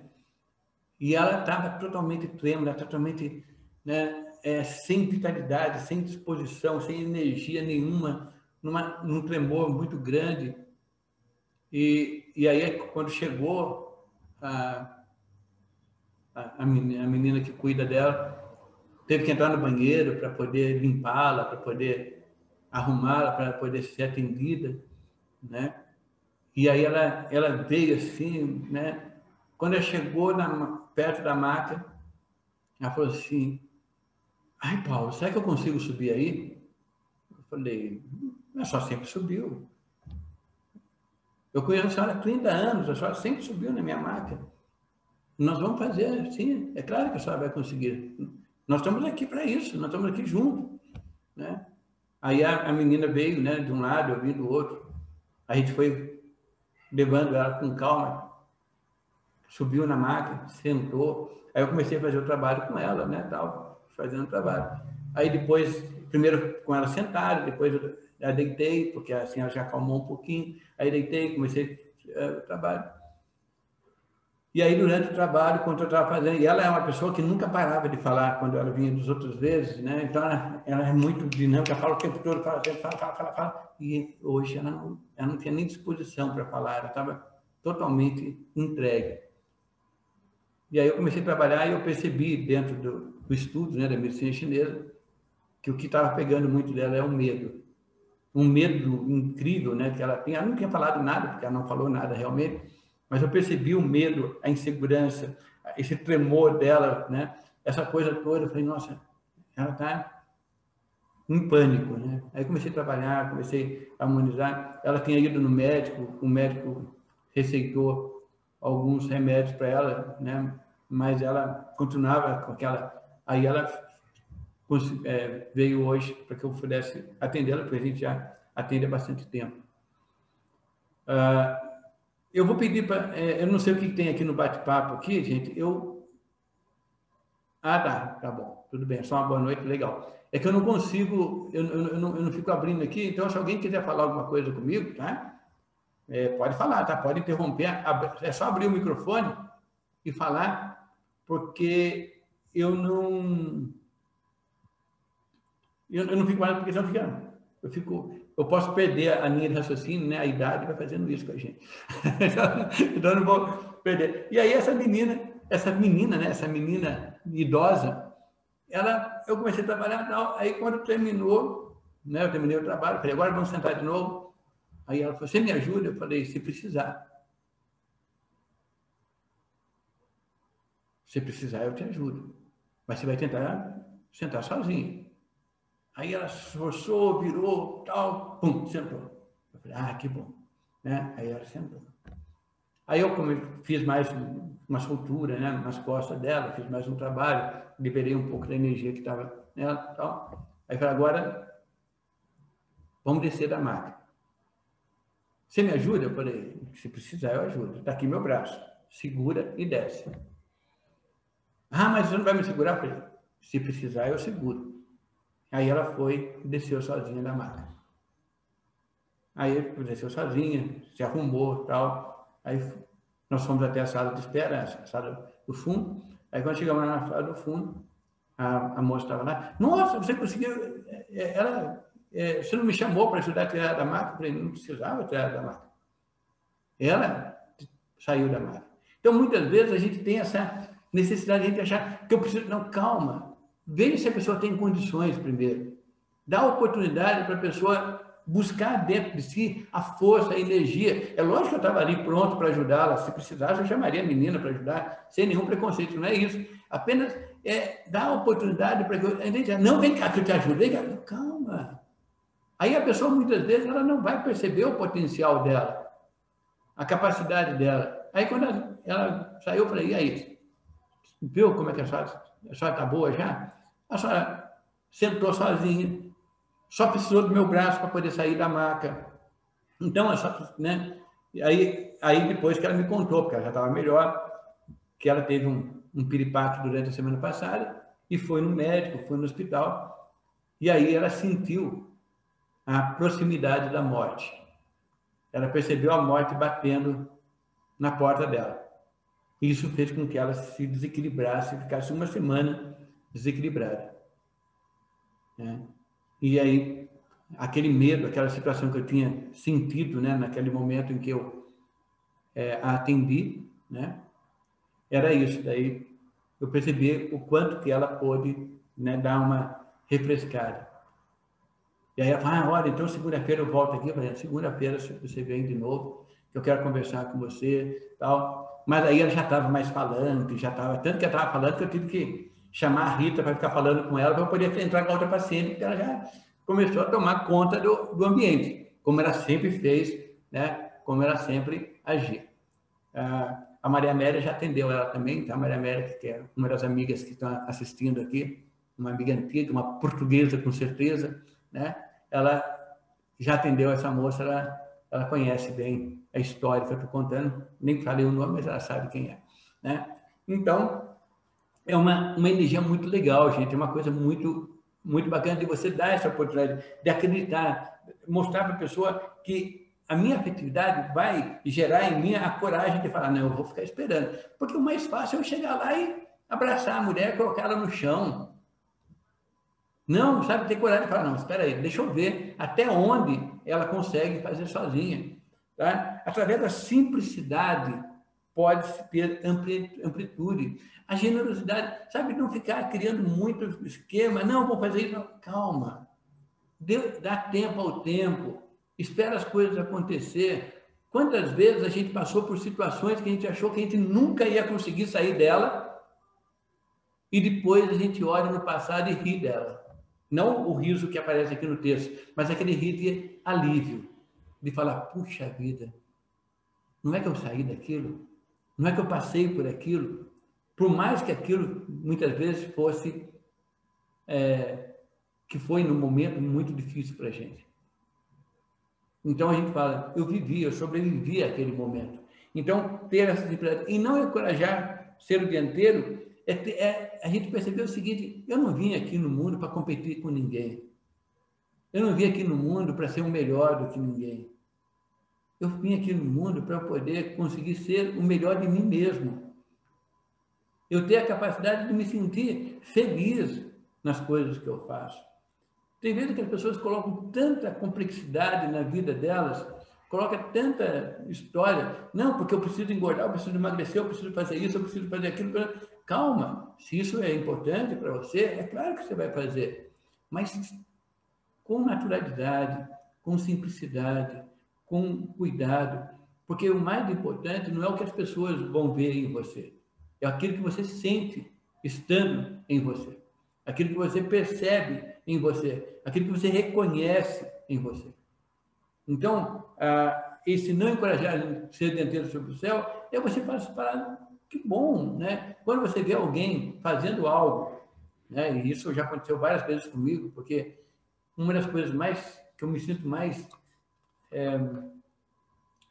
E ela estava totalmente trêmula, totalmente, né, sem vitalidade, sem disposição, sem energia nenhuma, num tremor muito grande. E aí, quando chegou a menina que cuida dela, teve que entrar no banheiro para poder limpá-la, para poder arrumá-la, para poder ser atendida, né? E aí ela veio assim, né? Quando ela chegou perto da maca, ela falou assim, ai, Paulo, será que eu consigo subir aí? Eu falei, a senhora sempre subiu. Eu conheço a senhora há 30 anos, a senhora sempre subiu na minha maca. Nós vamos fazer, sim, é claro que a senhora vai conseguir. Nós estamos aqui para isso, nós estamos aqui juntos, né? Aí a menina veio, né, de um lado, eu vim do outro. A gente foi levando ela com calma, subiu na máquina, sentou. Aí eu comecei a fazer o trabalho com ela, né, tal, fazendo o trabalho. Aí depois, primeiro com ela sentada, depois eu deitei, porque assim ela já acalmou um pouquinho. Aí deitei, comecei o trabalho. E aí, durante o trabalho, quando eu estava fazendo, e ela é uma pessoa que nunca parava de falar quando ela vinha das outras vezes, né? Então, ela é muito dinâmica, fala o tempo todo, fala. E hoje ela não tinha nem disposição para falar, ela estava totalmente entregue. E aí eu comecei a trabalhar e eu percebi, dentro do estudo, né, da medicina chinesa, que o que estava pegando muito dela é o medo. Um medo incrível, né, que ela tinha. Ela não tinha falado nada, porque ela não falou nada realmente, mas eu percebi o medo, a insegurança, esse tremor dela, né? Essa coisa toda. Eu falei, nossa, ela está em pânico, né? Aí comecei a trabalhar, comecei a harmonizar. Ela tinha ido no médico, o médico receitou alguns remédios para ela, né? Mas ela continuava com aquela... Aí ela veio hoje para que eu pudesse atendê-la, porque a gente já atende há bastante tempo. Eu vou pedir para... eu não sei o que tem aqui no bate-papo aqui, gente. Tá bom. Tudo bem. Só uma boa noite, legal. É que eu não consigo... Eu não fico abrindo aqui, então se alguém quiser falar alguma coisa comigo, tá? Pode falar, tá? Pode interromper. É só abrir o microfone e falar, porque eu não fico mais, porque senão eu posso perder a linha de raciocínio, né? A idade vai fazendo isso com a gente. Então eu não vou perder. E aí essa menina, essa menina, né? Essa menina idosa, eu comecei a trabalhar, tal, aí quando terminou, né? Eu terminei o trabalho, falei, agora vamos sentar de novo. Aí ela falou, você me ajuda? Eu falei, se precisar. Se precisar, eu te ajudo. Mas você vai tentar sentar sozinho. Aí ela se esforçou, virou, tal, pum, sentou. Eu falei, que bom. Né? Aí ela sentou. Aí eu fiz mais uma soltura, né, nas costas dela, fiz mais um trabalho, liberei um pouco da energia que estava nela, tal. Aí falei, agora vamos descer da maca. Você me ajuda? Eu falei, se precisar eu ajudo. Está aqui meu braço. Segura e desce. Mas você não vai me segurar? Eu falei, se precisar eu seguro. Aí ela foi e desceu sozinha da maca. Aí desceu sozinha, se arrumou, tal. Aí nós fomos até a sala de espera, a sala do fundo. Aí quando chegamos na sala do fundo, a moça estava lá. Nossa, você conseguiu... você não me chamou para ajudar a tirar da maca? Eu falei, não precisava tirar da maca. Ela saiu da maca. Então, muitas vezes, a gente tem essa necessidade de a gente achar que eu preciso... Não, calma. Veja se a pessoa tem condições primeiro. Dá oportunidade para a pessoa buscar dentro de si a força, a energia. É lógico que eu estava ali pronto para ajudá-la. Se precisasse, eu chamaria a menina para ajudar, sem nenhum preconceito. Não é isso. Apenas dar a oportunidade para que eu... Não, vem cá que eu te ajudo. Vem cá. Calma. Aí a pessoa, muitas vezes, ela não vai perceber o potencial dela, a capacidade dela. Aí, quando ela saiu, eu falei, e aí? Viu como é que a senhora está boa já? A senhora sentou sozinha, só precisou do meu braço para poder sair da maca. Então, né? Aí depois que ela me contou, porque ela já estava melhor, que ela teve um piripaque durante a semana passada e foi no médico, foi no hospital, e aí ela sentiu a proximidade da morte. Ela percebeu a morte batendo na porta dela. Isso fez com que ela se desequilibrasse, ficasse uma semana desequilibrada. Né? E aí, aquele medo, aquela situação que eu tinha sentido, né, naquele momento em que eu a atendi, né, era isso. Daí eu percebi o quanto que ela pôde, né, dar uma refrescada. E aí ela fala, olha, então segunda-feira eu volto aqui. Eu falei, segunda-feira você vem de novo, que eu quero conversar com você, tal. Mas aí ela já estava mais falando, tanto que ela estava falando que eu tive que chamar a Rita para ficar falando com ela para eu poder entrar com a outra paciente, porque ela já começou a tomar conta do ambiente, como ela sempre fez, né? Como ela sempre agia. A Maria Amélia já atendeu ela também, tá? A Maria Amélia, que é uma das amigas que estão assistindo aqui, uma amiga antiga, uma portuguesa com certeza, né? Ela já atendeu essa moça, ela conhece bem a história que eu estou contando, nem falei o nome, mas ela sabe quem é, né? Então, é uma energia muito legal, gente, é uma coisa muito, muito bacana de você dar essa oportunidade, de acreditar, mostrar para a pessoa que a minha afetividade vai gerar em mim a coragem de falar, não, eu vou ficar esperando, porque o mais fácil é eu chegar lá e abraçar a mulher, colocar ela no chão. Não, sabe, ter coragem de falar, não, espera aí, deixa eu ver até onde ela consegue fazer sozinha. Tá? Através da simplicidade pode-se ter amplitude. A generosidade, sabe, não ficar criando muito esquema, não, vou fazer isso, não. Calma. Dá tempo ao tempo, espera as coisas acontecer. Quantas vezes a gente passou por situações que a gente achou que a gente nunca ia conseguir sair dela e depois a gente olha no passado e ri dela. Não o riso que aparece aqui no texto, mas aquele riso de alívio, de falar, puxa vida, não é que eu saí daquilo? Não é que eu passei por aquilo? Por mais que aquilo, muitas vezes, fosse... que foi num momento muito difícil para a gente. Então, a gente fala, eu sobrevivi àquele momento. Então, ter essa simplicidade e não encorajar ser o dianteiro, a gente percebeu o seguinte, eu não vim aqui no mundo para competir com ninguém. Eu não vim aqui no mundo para ser o melhor do que ninguém. Eu vim aqui no mundo para poder conseguir ser o melhor de mim mesmo. Eu ter a capacidade de me sentir feliz nas coisas que eu faço. Tem vezes que as pessoas colocam tanta complexidade na vida delas, coloca tanta história. Não, porque eu preciso engordar, eu preciso emagrecer, eu preciso fazer isso, eu preciso fazer aquilo. Calma, se isso é importante para você, é claro que você vai fazer. Mas com naturalidade, com simplicidade, com cuidado. Porque o mais importante não é o que as pessoas vão ver em você, é aquilo que você sente estando em você, aquilo que você percebe em você, aquilo que você reconhece em você. Então, esse não encorajar sedenteiro sobre o céu, é você falar, que bom, né? Quando você vê alguém fazendo algo, né? E isso já aconteceu várias vezes comigo, porque uma das coisas mais que eu me sinto mais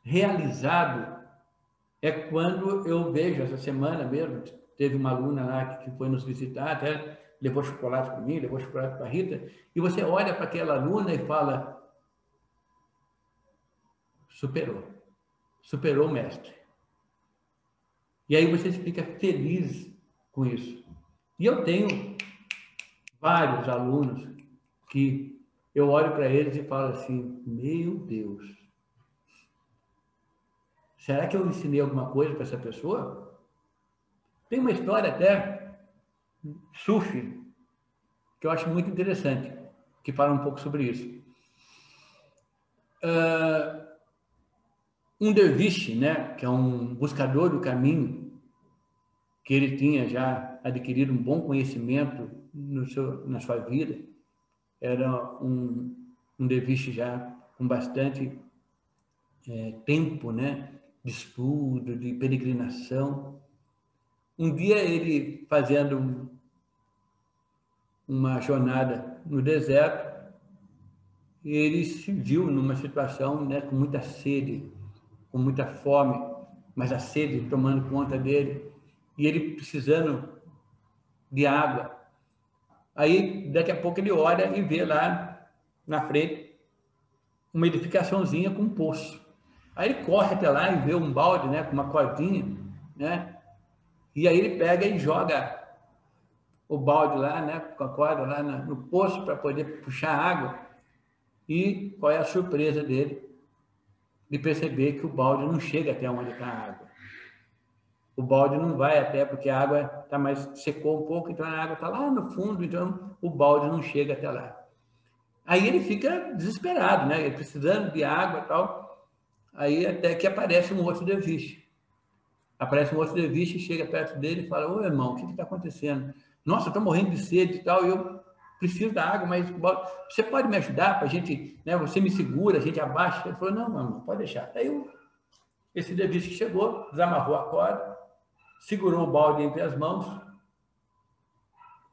realizado é quando eu vejo, essa semana mesmo, teve uma aluna lá que foi nos visitar, até levou chocolate para mim, levou chocolate para a Rita, e você olha para aquela aluna e fala, superou o mestre. E aí você fica feliz com isso. E eu tenho vários alunos que eu olho para eles e falo assim, meu Deus, será que eu ensinei alguma coisa para essa pessoa? Tem uma história até, sufi, que eu acho muito interessante, que fala um pouco sobre isso. Um derviche, né, que é um buscador do caminho, que ele tinha já adquirido um bom conhecimento na sua vida, era um derviche já com bastante tempo, né, de estudo, de peregrinação. Um dia ele fazendo uma jornada no deserto, ele se viu numa situação, né, com muita sede, com muita fome, mas a sede tomando conta dele, e ele precisando de água. Aí, daqui a pouco, ele olha e vê lá na frente uma edificaçãozinha com um poço. Aí ele corre até lá e vê um balde, né, com uma cordinha, né, e aí ele pega e joga o balde lá, né, com a corda lá no poço para poder puxar água. E qual é a surpresa dele? De perceber que o balde não chega até onde está a água. O balde não vai até, porque a água tá mais, secou um pouco, então a água está lá no fundo, então o balde não chega até lá. Aí ele fica desesperado, né? Ele precisando de água e tal. Aí até que aparece um outro derviche. Aparece um outro derviche, chega perto dele e fala, ô irmão, o que está acontecendo? Nossa, eu estou morrendo de sede e tal, e eu preciso da água, mas você pode me ajudar para a gente, né? Você me segura, a gente abaixa. Ele falou, não, irmão, pode deixar. Aí esse derviche chegou, desamarrou a corda, segurou o balde entre as mãos,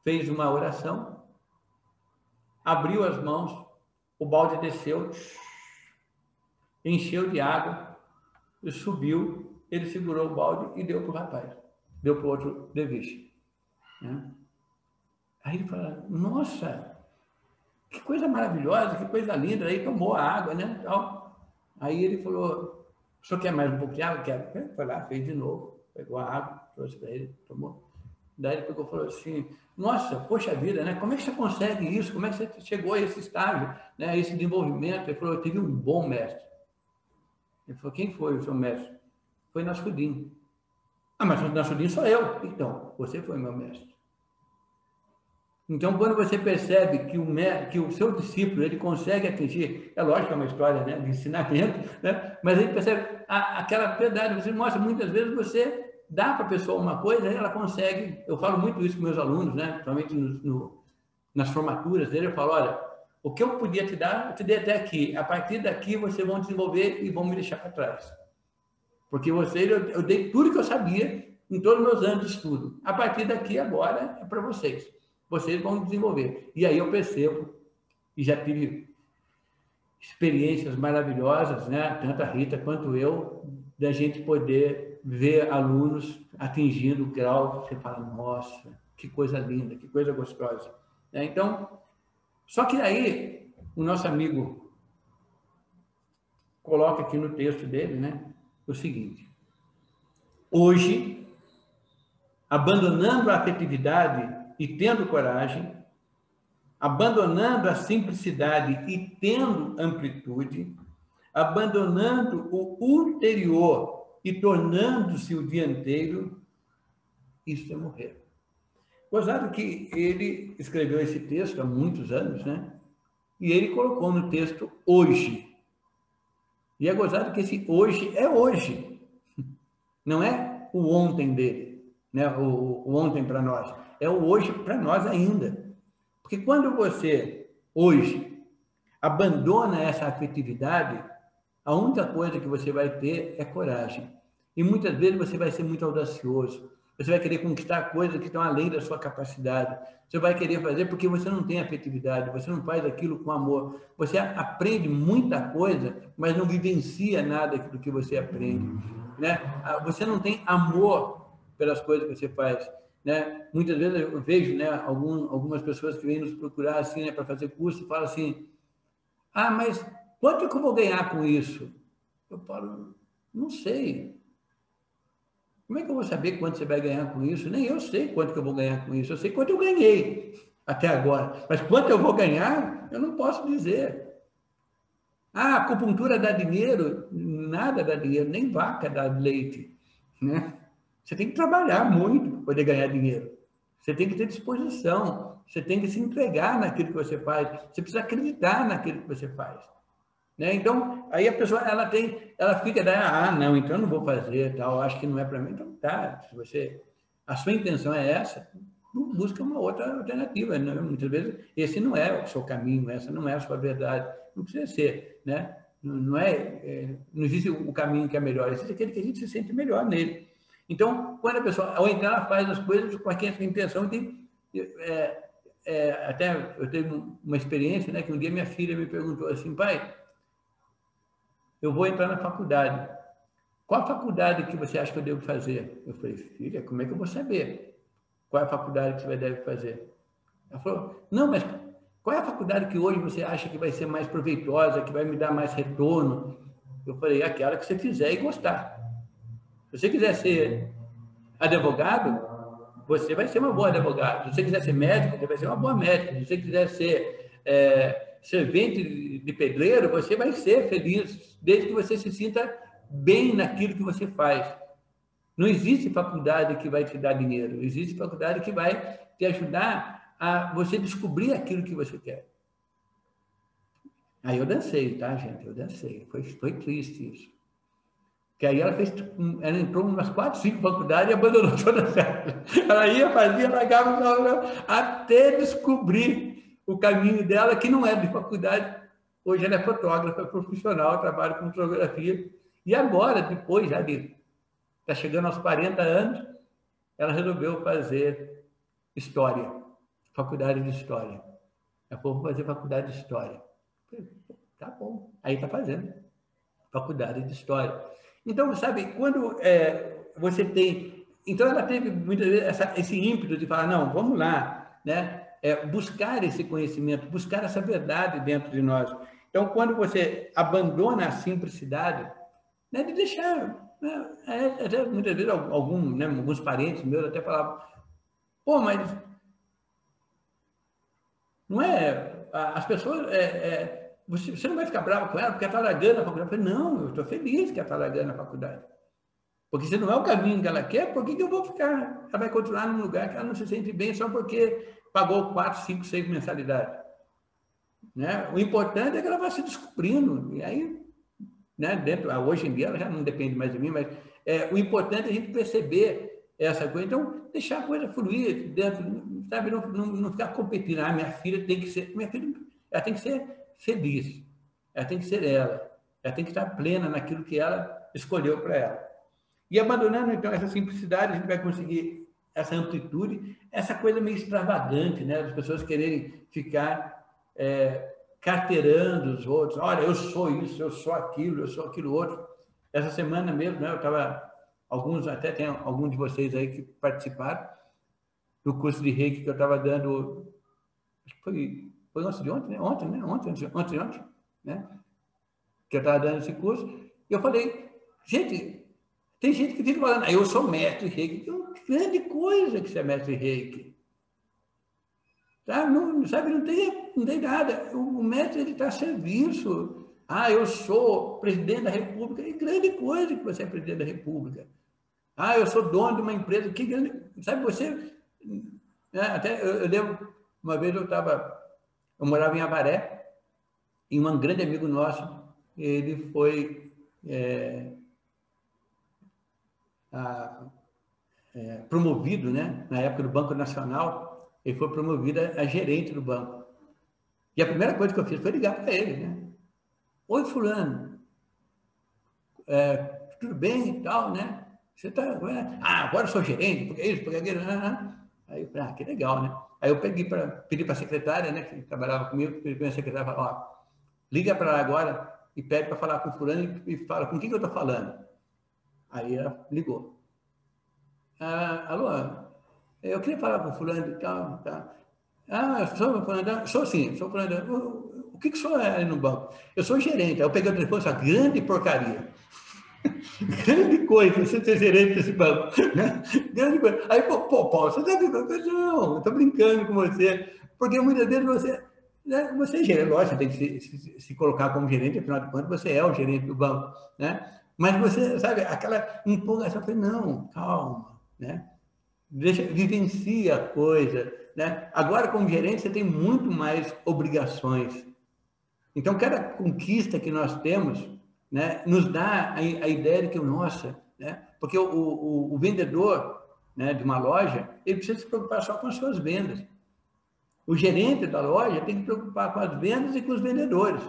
fez uma oração, abriu as mãos, o balde desceu, encheu de água, e subiu, ele segurou o balde e deu para o rapaz, deu para o outro derviche. Né? Aí ele fala, nossa, que coisa maravilhosa, que coisa linda, aí tomou a água, né? Aí ele falou, o senhor quer mais um pouco de água? Quero. Foi lá, fez de novo, pegou a água, trouxe para ele, tomou. Daí ele pegou e falou assim, nossa, poxa vida, né? Como é que você consegue isso? Como é que você chegou a esse estágio, né? A esse desenvolvimento? Ele falou, eu tive um bom mestre. Ele falou, quem foi o seu mestre? Foi Nasruddin. Ah, mas o Nasruddin sou eu. Então, você foi meu mestre. Então, quando você percebe que o seu discípulo ele consegue atingir, é lógico que é uma história, né, de ensinamento, né, mas ele percebe aquela verdade, você mostra muitas vezes, você dá para a pessoa uma coisa e ela consegue, eu falo muito isso com meus alunos, né, principalmente nas formaturas dele, eu falo, olha, o que eu podia te dar, eu te dei até aqui, a partir daqui vocês vão desenvolver e vão me deixar para trás. Porque eu dei tudo que eu sabia em todos os meus anos de estudo. A partir daqui, agora, é para vocês. Vocês vão desenvolver. E aí eu percebo, e já tive experiências maravilhosas, né? Tanto a Rita quanto eu, da gente poder ver alunos atingindo o grau, você fala, nossa, que coisa linda, que coisa gostosa. Então, só que aí, o nosso amigo coloca aqui no texto dele, né? O seguinte, hoje, abandonando a afetividade e tendo coragem, abandonando a simplicidade e tendo amplitude, abandonando o ulterior e tornando-se o dianteiro, isso é morrer. Gozado que ele escreveu esse texto há muitos anos, né? E ele colocou no texto hoje. E é gozado que esse hoje é hoje. Não é o ontem dele, né? O ontem para nós. É o hoje para nós ainda. Porque quando você, hoje, abandona essa afetividade, a única coisa que você vai ter é coragem. E muitas vezes você vai ser muito audacioso. Você vai querer conquistar coisas que estão além da sua capacidade. Você vai querer fazer porque você não tem afetividade, você não faz aquilo com amor. Você aprende muita coisa, mas não vivencia nada do que você aprende, né? Você não tem amor pelas coisas que você faz, né? Muitas vezes eu vejo, né, algumas pessoas que vêm nos procurar assim, né, para fazer curso e falam assim: ah, mas quanto que eu vou ganhar com isso? Eu falo, não sei. Como é que eu vou saber quanto você vai ganhar com isso? Nem eu sei quanto que eu vou ganhar com isso. Eu sei quanto eu ganhei até agora. Mas quanto eu vou ganhar, eu não posso dizer. Ah, acupuntura dá dinheiro? Nada dá dinheiro, nem vaca dá leite, né? Você tem que trabalhar muito para poder ganhar dinheiro. Você tem que ter disposição. Você tem que se entregar naquilo que você faz. Você precisa acreditar naquilo que você faz. Né? Então, aí a pessoa ela fica, não, então eu não vou fazer, tal, acho que não é para mim. Então, tá, se a sua intenção é essa, busca uma outra alternativa. Né? Muitas vezes, esse não é o seu caminho, essa não é a sua verdade. Não precisa ser, né? Não existe o caminho que é melhor, existe aquele que a gente se sente melhor nele. Então, quando a pessoa, ou então ela faz as coisas com aquela intenção de... até eu tenho uma experiência, né, que um dia minha filha me perguntou assim: pai, eu vou entrar na faculdade. Qual a faculdade que você acha que eu devo fazer? Eu falei: filha, como é que eu vou saber qual é a faculdade que você deve fazer? Ela falou: não, mas qual é a faculdade que hoje você acha que vai ser mais proveitosa, que vai me dar mais retorno? Eu falei: aquela que você fizer e gostar. Se você quiser ser advogado, você vai ser uma boa advogado. Se você quiser ser médico, você vai ser uma boa médica. Se você quiser ser servente de pedreiro, você vai ser feliz, desde que você se sinta bem naquilo que você faz. Não existe faculdade que vai te dar dinheiro, existe faculdade que vai te ajudar a você descobrir aquilo que você quer. Aí eu dancei, tá, gente? Eu dancei. Foi triste isso. Que aí ela entrou em umas 4, 5 faculdades e abandonou todas elas. Ela ia, fazia, largava, até descobrir o caminho dela, que não é de faculdade. Hoje ela é fotógrafa profissional, trabalha com fotografia. E agora, depois, já está chegando aos 40 anos, ela resolveu fazer história, faculdade de história. Ela falou: vou fazer faculdade de história. Tá bom. Aí está fazendo faculdade de história. Então, sabe, quando você tem... Então, ela teve muitas vezes esse ímpeto de falar: não, vamos lá, né? Buscar esse conhecimento, buscar essa verdade dentro de nós. Então, quando você abandona a simplicidade, né, de deixar... Né, até muitas vezes alguns parentes meus até falavam: pô, mas não é... As pessoas... Você não vai ficar bravo com ela porque ela está largando a faculdade. Eu falei: não, eu estou feliz que ela está largando a faculdade. Porque se não é o caminho que ela quer, por que eu vou ficar? Ela vai continuar num lugar que ela não se sente bem só porque pagou 4, 5, 6 mensalidades. Né? O importante é que ela vai se descobrindo. E aí, né, hoje em dia, ela já não depende mais de mim, mas o importante é a gente perceber essa coisa. Então, deixar a coisa fluir dentro, sabe? Não ficar competindo. Minha filha tem que ser... Minha filha, ela tem que ser feliz, ela tem que ser ela tem que estar plena naquilo que ela escolheu para ela. E abandonando, então, essa simplicidade, a gente vai conseguir essa amplitude, essa coisa meio extravagante, né? As pessoas quererem ficar carteirando os outros. Olha, eu sou isso, eu sou aquilo outro. Essa semana mesmo, né, eu estava... Até tem alguns de vocês aí que participaram do curso de Reiki que eu estava dando, acho que foi antes de ontem, né? Ontem, né? Que eu estava dando esse curso. E eu falei: gente, tem gente que fica falando: eu sou mestre Reiki. É uma grande coisa que você é mestre Reiki. Tá? Não, sabe, não tem nada. O mestre está a serviço. Ah, eu sou presidente da República. E grande coisa que você é presidente da República. Ah, eu sou dono de uma empresa. Que grande... Sabe, você... Até eu lembro, uma vez eu morava em Avaré, e um grande amigo nosso, ele foi promovido, né? Na época do Banco Nacional, ele foi promovido a gerente do banco. E a primeira coisa que eu fiz foi ligar para ele, né? Oi, fulano, tudo bem e tal, né? Você tá... agora eu sou gerente, porque isso, porque aquilo... Aí eu falei, que legal, né? Aí eu pedi para a secretária, né, que trabalhava comigo, pedi para a secretária, falei, liga para ela agora e pede para falar com o fulano e fala, com quem que eu estou falando? Aí ela ligou. Alô, eu queria falar com o fulano e tal, tá? Eu sou fulano, sou sim, sou fulano. O que o senhor é ali no banco? Eu sou gerente. Aí eu peguei o telefone e falei, grande porcaria. Grande coisa você ser gerente desse banco. Né? Grande coisa. Aí, Paulo, você está brincando? Não, eu estou brincando com você. Porque muitas vezes você é gerente, lógico, você tem que se colocar como gerente, afinal de contas, você é o gerente do banco. Né? Mas você, sabe, aquela empolgação, eu falei, não, calma, né? Vivencia a coisa. Né? Agora, como gerente, você tem muito mais obrigações. Então, cada conquista que nós temos, né, nos dá a ideia de que, nossa, né, porque o vendedor, né, de uma loja, ele precisa se preocupar só com as suas vendas. O gerente da loja tem que se preocupar com as vendas e com os vendedores.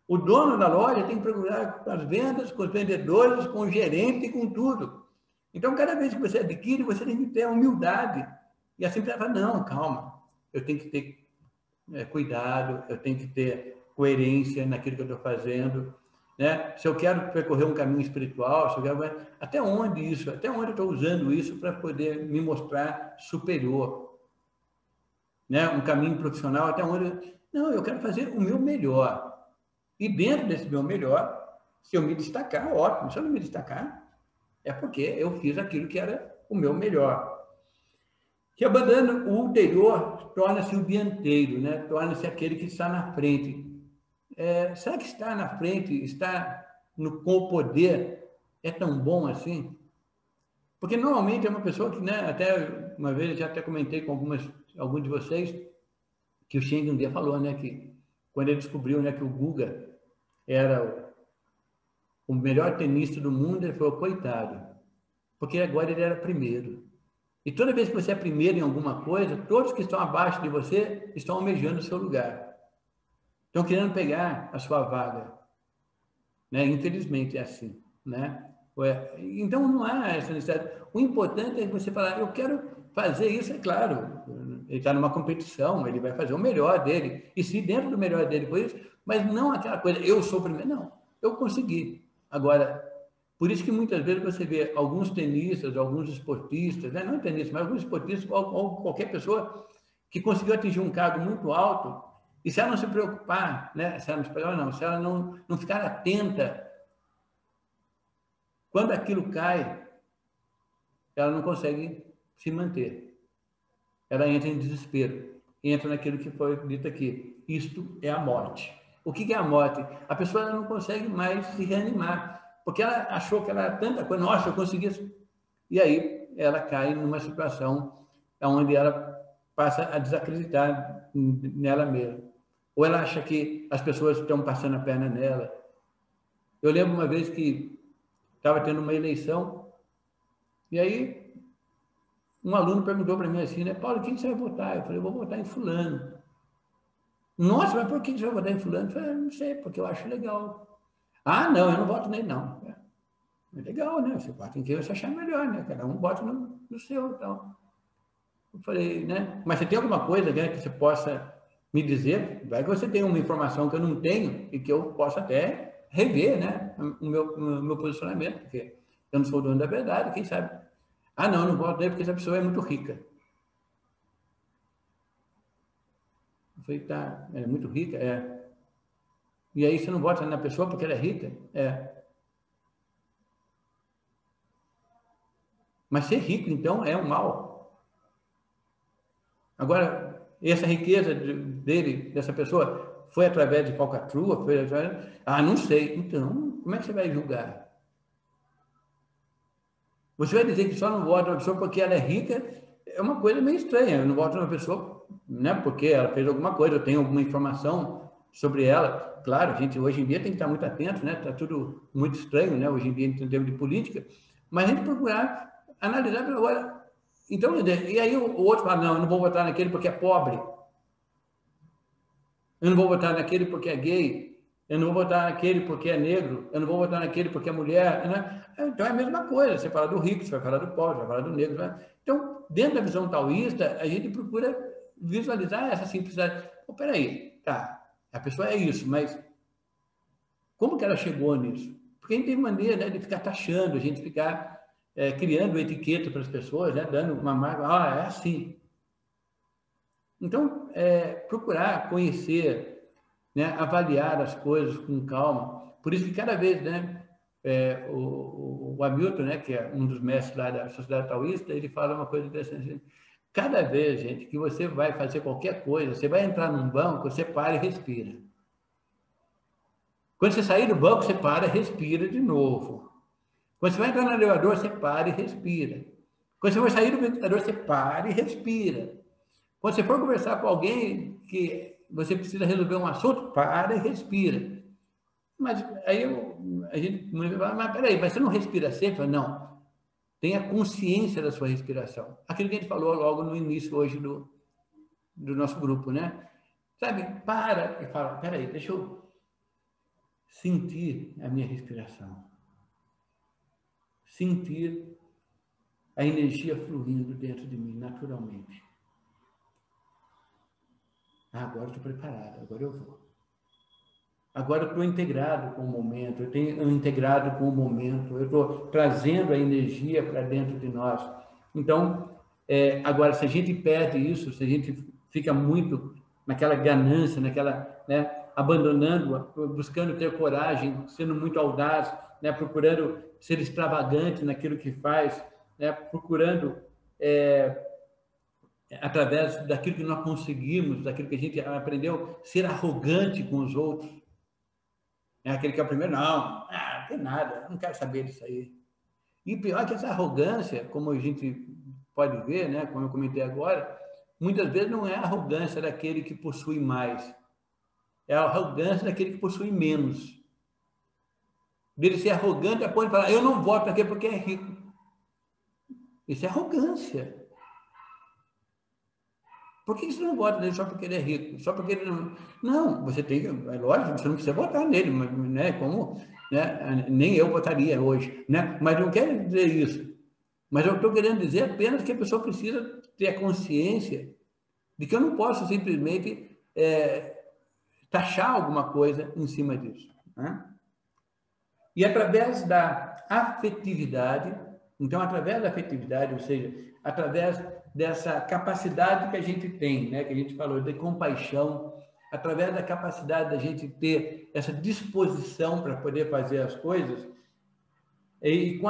O dono da loja tem que se preocupar com as vendas, com os vendedores, com o gerente e com tudo. Então, cada vez que você adquire, você tem que ter a humildade. E assim você fala, não, calma, eu tenho que ter cuidado, eu tenho que ter coerência naquilo que eu estou fazendo, né? Se eu quero percorrer um caminho espiritual, se eu quero... até onde eu estou usando isso para poder me mostrar superior, né? Um caminho profissional, até onde... Não, eu quero fazer o meu melhor. E dentro desse meu melhor, se eu me destacar, ótimo. Se eu não me destacar, é porque eu fiz aquilo que era o meu melhor. Que abandona o ulterior, torna-se o dianteiro, né? Torna-se aquele que está na frente. Será que estar na frente, estar com o poder, é tão bom assim? Porque normalmente é uma pessoa que, né, até uma vez, já até comentei com alguns de vocês, que o Cheng um dia falou, né, que quando ele descobriu, né, que o Guga era o melhor tenista do mundo, ele falou, coitado, porque agora ele era primeiro. E toda vez que você é primeiro em alguma coisa, todos que estão abaixo de você estão almejando o seu lugar. Estão querendo pegar a sua vaga. Né? Infelizmente é assim. Né? Então não há essa necessidade. O importante é você falar, eu quero fazer isso, é claro. Ele está numa competição, ele vai fazer o melhor dele. E se dentro do melhor dele foi isso, mas não aquela coisa, eu sou o primeiro. Não, eu consegui. Agora, por isso que muitas vezes você vê alguns tenistas, alguns esportistas, né? Não tenistas, mas alguns esportistas ou qualquer pessoa que conseguiu atingir um cargo muito alto, e se ela não se preocupar, né? Se ela não ficar atenta, quando aquilo cai, ela não consegue se manter. Ela entra em desespero, entra naquilo que foi dito aqui. Isto é a morte. O que é a morte? A pessoa não consegue mais se reanimar, porque ela achou que ela era tanta coisa, nossa, eu consegui isso. E aí ela cai numa situação onde ela passa a desacreditar nela mesma. Ou ela acha que as pessoas estão passando a perna nela. Eu lembro uma vez que estava tendo uma eleição, e aí um aluno perguntou para mim assim, né, Paulo, quem você vai votar? Eu falei, eu vou votar em fulano. Nossa, mas por que você vai votar em fulano? Eu falei, não sei, porque eu acho legal. Ah, não, eu não voto nele, não. É legal, né? Você vota em quem você achar melhor, né? Cada um vota no seu e tal. Eu falei, né? Mas você tem alguma coisa, né, que você possa me dizer? Vai que você tem uma informação que eu não tenho e que eu possa até rever, né? O meu posicionamento, porque eu não sou o dono da verdade, quem sabe? Ah, não, eu não voto nele porque essa pessoa é muito rica. Eu falei, tá, ela é muito rica? É. E aí você não vota na pessoa porque ela é rica? É. Mas ser rico, então, é um mal. Agora, essa riqueza dele, dessa pessoa, foi através de falcatrua? Foi através... Ah, não sei. Então, como é que você vai julgar? Você vai dizer que só não vota uma pessoa porque ela é rica? É uma coisa meio estranha. Eu não voto numa pessoa, né, porque ela fez alguma coisa, eu tenho alguma informação sobre ela. Claro, a gente hoje em dia tem que estar muito atento, né? Está tudo muito estranho, né? Hoje em dia, em termos de política. Mas a gente procurar analisar agora. Então, e aí o outro fala, não, eu não vou votar naquele porque é pobre. Eu não vou votar naquele porque é gay. Eu não vou votar naquele porque é negro. Eu não vou votar naquele porque é mulher. Né? Então é a mesma coisa. Você fala do rico, você vai falar do pobre, você vai falar do negro. Então, dentro da visão taoísta, a gente procura visualizar essa simplicidade. Pô, peraí, tá, a pessoa é isso, mas como que ela chegou nisso? Porque a gente tem maneira, né, de ficar taxando, a gente ficar criando etiqueta para as pessoas, né, dando uma marca, é assim. Então, procurar conhecer, né, avaliar as coisas com calma. Por isso que cada vez, né, o Hamilton, né, que é um dos mestres lá da Sociedade Taoísta, ele fala uma coisa interessante. Cada vez, gente, que você vai fazer qualquer coisa, você vai entrar num banco, você para e respira. Quando você sair do banco, você para e respira de novo. Quando você vai entrar no elevador, você para e respira. Quando você for sair do ventilador, você para e respira. Quando você for conversar com alguém que você precisa resolver um assunto, para e respira. Mas aí a gente fala, mas peraí, mas você não respira sempre? Não. Tenha consciência da sua respiração. Aquilo que a gente falou logo no início hoje do nosso grupo, né? Sabe, para e fala, peraí, deixa eu sentir a minha respiração. Sentir a energia fluindo dentro de mim, naturalmente. Agora estou preparado, agora eu vou. Agora eu estou integrado com o momento, eu tenho integrado com o momento, eu estou trazendo a energia para dentro de nós. Então, agora, se a gente perde isso, se a gente fica muito naquela ganância, naquela, né, abandonando, buscando ter coragem, sendo muito audaz, né, procurando ser extravagante naquilo que faz, né, procurando através daquilo que nós conseguimos, daquilo que a gente aprendeu, ser arrogante com os outros. É aquele que é o primeiro, não tem nada, não quero saber disso aí. E pior que essa arrogância, como a gente pode ver, né, como eu comentei agora, muitas vezes não é a arrogância daquele que possui mais, é a arrogância daquele que possui menos. Dele ser arrogante a ponto de falar, eu não voto naquele porque é rico. Isso é arrogância. Por que você não vota nele só porque ele é rico? Só porque ele não... Não, você tem que... É lógico, você não precisa votar nele, mas, né, como, né, nem eu votaria hoje, né? Mas não quero dizer isso. Mas eu estou querendo dizer apenas que a pessoa precisa ter a consciência de que eu não posso simplesmente taxar alguma coisa em cima disso. Né? E através da afetividade, então, através da afetividade, ou seja, através dessa capacidade que a gente tem, né, que a gente falou, de compaixão, através da capacidade da gente ter essa disposição para poder fazer as coisas, e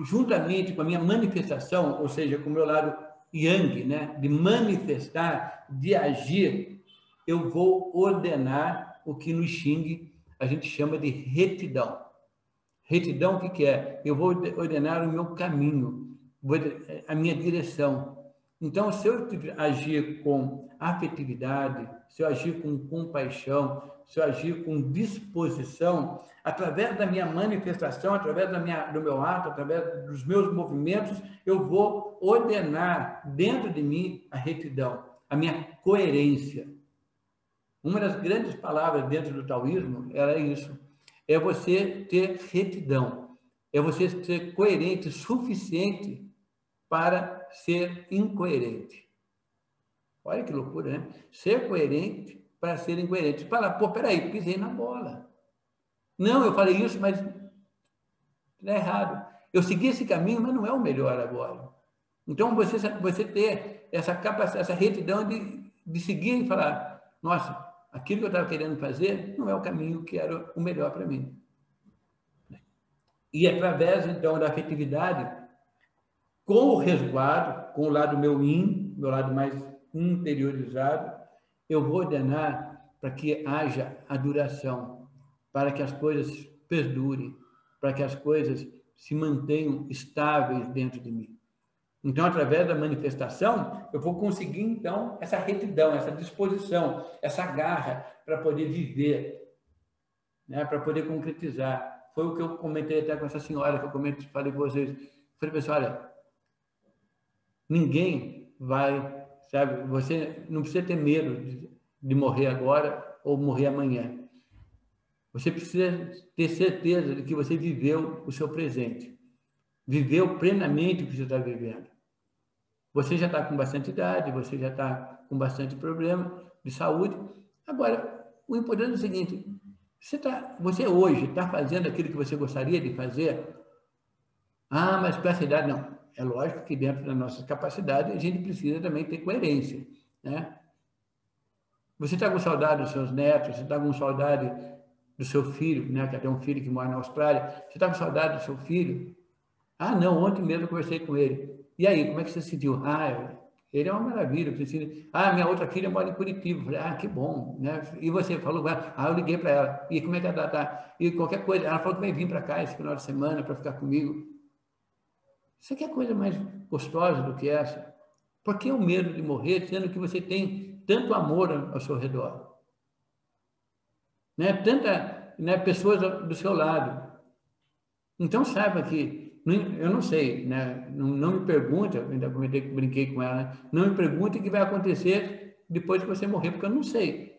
juntamente com a minha manifestação, ou seja, com o meu lado yang, né, de manifestar, de agir, eu vou ordenar o que no Xing a gente chama de retidão. Retidão, o que é? Eu vou ordenar o meu caminho, a minha direção. Então, se eu agir com afetividade, se eu agir com compaixão, se eu agir com disposição, através da minha manifestação, através do meu ato, através dos meus movimentos, eu vou ordenar dentro de mim a retidão, a minha coerência. Uma das grandes palavras dentro do taoísmo era isso. É você ter retidão, é você ser coerente o suficiente para ser incoerente. Olha que loucura, né? Ser coerente para ser incoerente. Fala, pô, peraí, pisei na bola. Não, eu falei isso, mas está errado. Eu segui esse caminho, mas não é o melhor agora. Então, você ter essa capacidade, essa retidão de seguir e falar, nossa, aquilo que eu estava querendo fazer não é o caminho que era o melhor para mim. E através, então, da afetividade, com o resguardo, com o lado meu lado mais interiorizado, eu vou ordenar para que haja a duração, para que as coisas perdurem, para que as coisas se mantenham estáveis dentro de mim. Então, através da manifestação, eu vou conseguir, então, essa retidão, essa disposição, essa garra para poder viver, né? Para poder concretizar. Foi o que eu comentei até com essa senhora, que eu falei com vocês. Falei, pessoal, olha, ninguém vai, sabe, você não precisa ter medo de morrer agora ou morrer amanhã. Você precisa ter certeza de que você viveu o seu presente. Viveu plenamente o que você está vivendo. Você já está com bastante idade, você já está com bastante problema de saúde. Agora, o importante é o seguinte, você hoje está fazendo aquilo que você gostaria de fazer? Ah, mas para essa idade, não. É lógico que dentro da nossa capacidade a gente precisa também ter coerência, né? Você está com saudade dos seus netos, você está com saudade do seu filho, né? Que até um filho que mora na Austrália. Você está com saudade do seu filho? Ah, não, ontem mesmo eu conversei com ele. E aí, como é que você se sentiu? Ah, ele é uma maravilha. Ah, minha outra filha mora em Curitiba. Eu falei, ah, que bom, né? E você falou, ah, eu liguei para ela. E como é que ela está? E qualquer coisa. Ela falou que vai vir para cá esse final de semana para ficar comigo. Você quer coisa mais gostosa do que essa? Por que o medo de morrer, sendo que você tem tanto amor ao seu redor? Né? Tanta, né, pessoas do seu lado. Então, saiba que, eu não sei, né? Não me pergunte, eu ainda brinquei com ela, né? Não me pergunte o que vai acontecer depois que você morrer, porque eu não sei.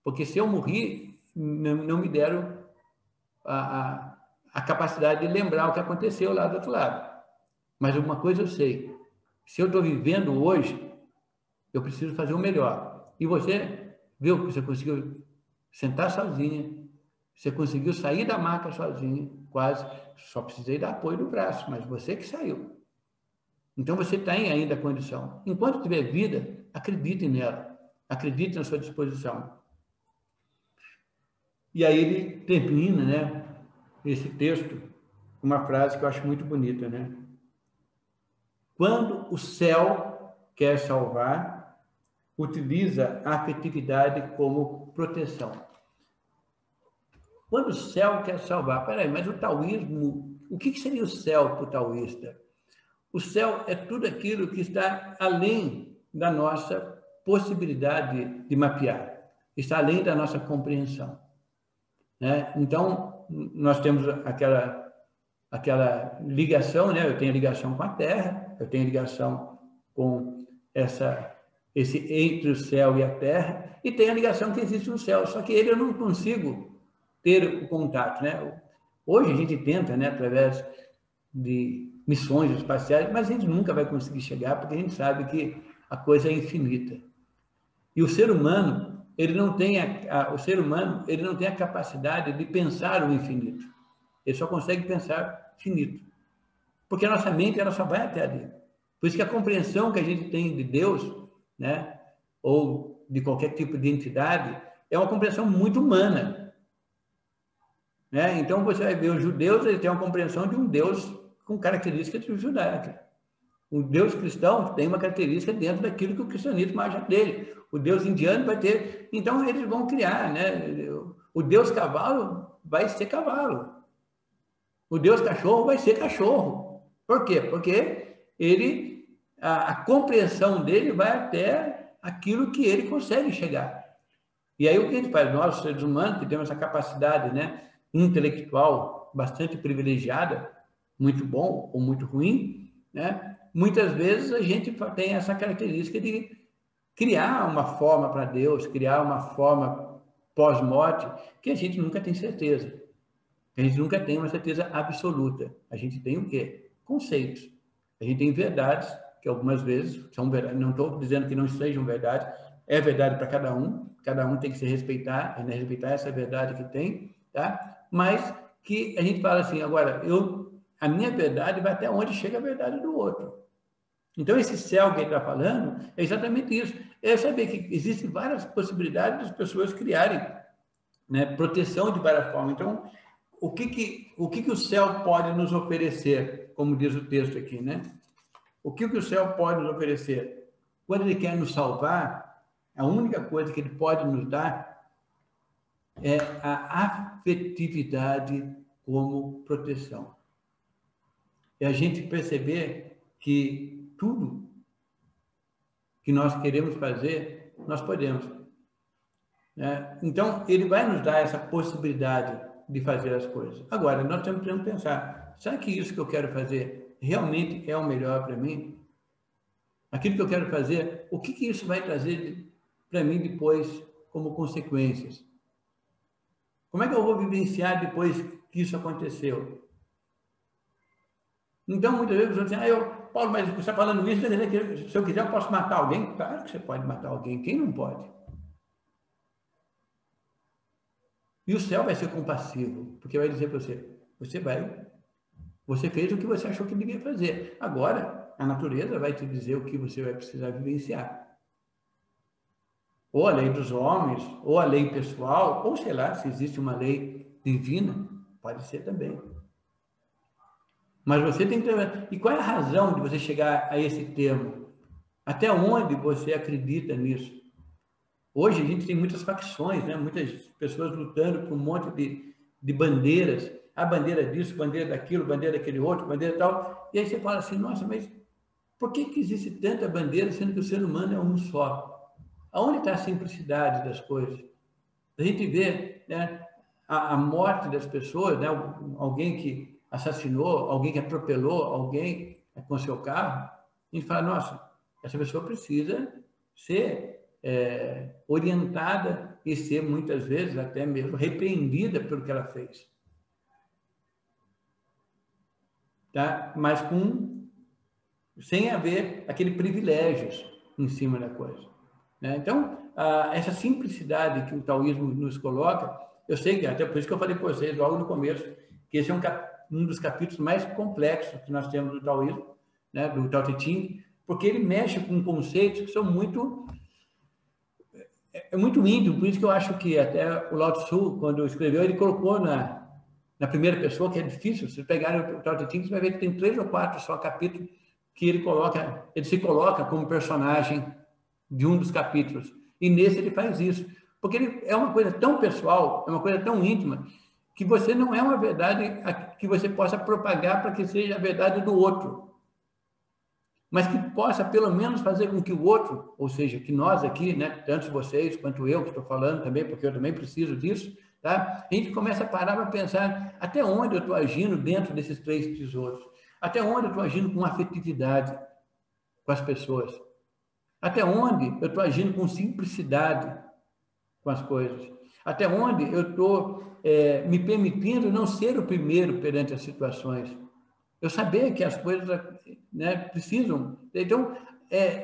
Porque se eu morrer, não me deram a capacidade de lembrar o que aconteceu lá do outro lado. Mas uma coisa eu sei, se eu estou vivendo hoje, eu preciso fazer o melhor. E você viu que você conseguiu sentar sozinha, você conseguiu sair da maca sozinha, quase, só precisei dar apoio no braço, mas você que saiu. Então você tem ainda a condição. Enquanto tiver vida, acredite nela, acredite na sua disposição. E aí ele termina, né, esse texto com uma frase que eu acho muito bonita, né? Quando o céu quer salvar, utiliza a afetividade como proteção. Quando o céu quer salvar, peraí, mas o taoísmo, o que seria o céu para o taoísta? O céu é tudo aquilo que está além da nossa possibilidade de mapear, está além da nossa compreensão, né? Então, nós temos aquela ligação, né? Eu tenho ligação com a Terra, eu tenho ligação com esse entre o céu e a Terra, e tem a ligação que existe no céu, só que ele eu não consigo ter o contato, né? Hoje a gente tenta, né, através de missões espaciais, mas a gente nunca vai conseguir chegar, porque a gente sabe que a coisa é infinita. E o ser humano, ele não tem a capacidade de pensar o infinito. Ele só consegue pensar finito. Porque a nossa mente, ela só vai até ali. Por isso que a compreensão que a gente tem de Deus, né, ou de qualquer tipo de entidade, é uma compreensão muito humana, né? Então, você vai ver, os judeus, eles têm uma compreensão de um Deus com características judaicas. O Deus cristão tem uma característica dentro daquilo que o cristianismo acha dele. O Deus indiano vai ter... Então, eles vão criar, né? O Deus cavalo vai ser cavalo. O Deus cachorro vai ser cachorro. Por quê? Porque a compreensão dele vai até aquilo que ele consegue chegar. E aí o que a gente faz? Nós, seres humanos, que temos essa capacidade, né, intelectual bastante privilegiada, muito bom ou muito ruim, né? Muitas vezes a gente tem essa característica de criar uma forma para Deus, criar uma forma pós-morte, que a gente nunca tem certeza. A gente nunca tem uma certeza absoluta. A gente tem o quê? Conceitos. A gente tem verdades, que algumas vezes são verdades. Não estou dizendo que não sejam verdades, é verdade para cada um tem que se respeitar, né? Respeitar essa verdade que tem, tá? Mas que a gente fala assim, agora, a minha verdade vai até onde chega a verdade do outro. Então, esse céu que ele está falando é exatamente isso. É saber que existem várias possibilidades das pessoas criarem, né, proteção de várias formas. Então, o que o céu pode nos oferecer, como diz o texto aqui, né? O que o céu pode nos oferecer? Quando ele quer nos salvar, a única coisa que ele pode nos dar é a afetividade como proteção. É a gente perceber que tudo que nós queremos fazer, nós podemos. Né? Então, ele vai nos dar essa possibilidade de fazer as coisas. Agora, nós temos que pensar, será que isso que eu quero fazer realmente é o melhor para mim? Aquilo que eu quero fazer, o que isso vai trazer para mim depois como consequências? Como é que eu vou vivenciar depois que isso aconteceu? Então, muitas vezes, você diz, Paulo, mas você está falando isso, quer dizer que se eu quiser eu posso matar alguém? Claro que você pode matar alguém, quem não pode? E o céu vai ser compassivo, porque vai dizer para você, você fez o que você achou que devia fazer. Agora, a natureza vai te dizer o que você vai precisar vivenciar. Ou a lei dos homens, ou a lei pessoal, ou sei lá, se existe uma lei divina, pode ser também. Mas você tem que ter... E qual é a razão de você chegar a esse termo? Até onde você acredita nisso? Hoje a gente tem muitas facções, né? Muitas pessoas lutando por um monte de bandeiras. A bandeira disso, bandeira daquilo, bandeira daquele outro, bandeira tal. E aí você fala assim, nossa, mas por que existe tanta bandeira, sendo que o ser humano é um só? Aonde está a simplicidade das coisas? A gente vê, né, a morte das pessoas, né? Alguém que assassinou, alguém que atropelou alguém com seu carro, a gente fala, nossa, essa pessoa precisa ser orientada e ser, muitas vezes, até mesmo repreendida pelo que ela fez. Tá? Mas sem haver aquele privilégios em cima da coisa. Né? Então, essa simplicidade que o taoísmo nos coloca, eu sei que, até por isso que eu falei para vocês logo no começo, que esse é um dos capítulos mais complexos que nós temos do taoísmo, né, do Tao Te Ching, porque ele mexe com conceitos que são muito íntimo, por isso que eu acho que até o Lao Tzu, quando escreveu, ele colocou na primeira pessoa, que é difícil. Se pegarem o Tao Te Ching, você vai ver que tem 3 ou 4 só capítulos que ele se coloca como personagem de um dos capítulos. E nesse ele faz isso. Porque ele é uma coisa tão pessoal, é uma coisa tão íntima, que você não é uma verdade que você possa propagar para que seja a verdade do outro. Mas que possa, pelo menos, fazer com que o outro, ou seja, que nós aqui, né, tanto vocês quanto eu, que estou falando também, porque eu também preciso disso, tá? A gente começa a parar para pensar até onde eu estou agindo dentro desses 3 tesouros, até onde eu estou agindo com afetividade com as pessoas, até onde eu estou agindo com simplicidade com as coisas, até onde eu estou me permitindo não ser o primeiro perante as situações. Eu saber que as coisas, né, precisam... Então,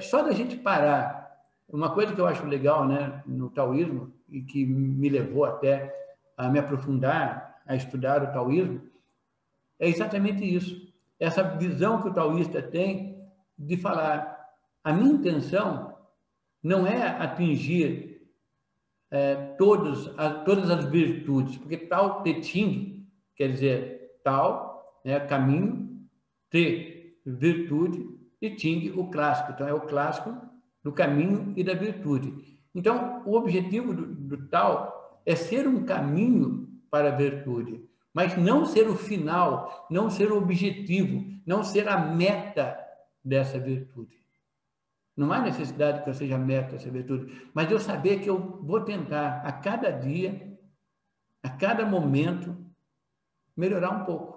só da gente parar. Uma coisa que eu acho legal, né, no taoísmo, e que me levou até a me aprofundar, a estudar o taoísmo, é exatamente isso. Essa visão que o taoísta tem de falar, a minha intenção não é atingir todas as virtudes, porque Tao Te Ching quer dizer Tao, né, caminho, Te, virtude, e Ching, o clássico. Então, é o clássico do caminho e da virtude. Então, o objetivo do Tao é ser um caminho para a virtude, mas não ser o final, não ser o objetivo, não ser a meta dessa virtude. Não há necessidade que eu seja meta dessa virtude, mas eu saber que eu vou tentar, a cada dia, a cada momento, melhorar um pouco.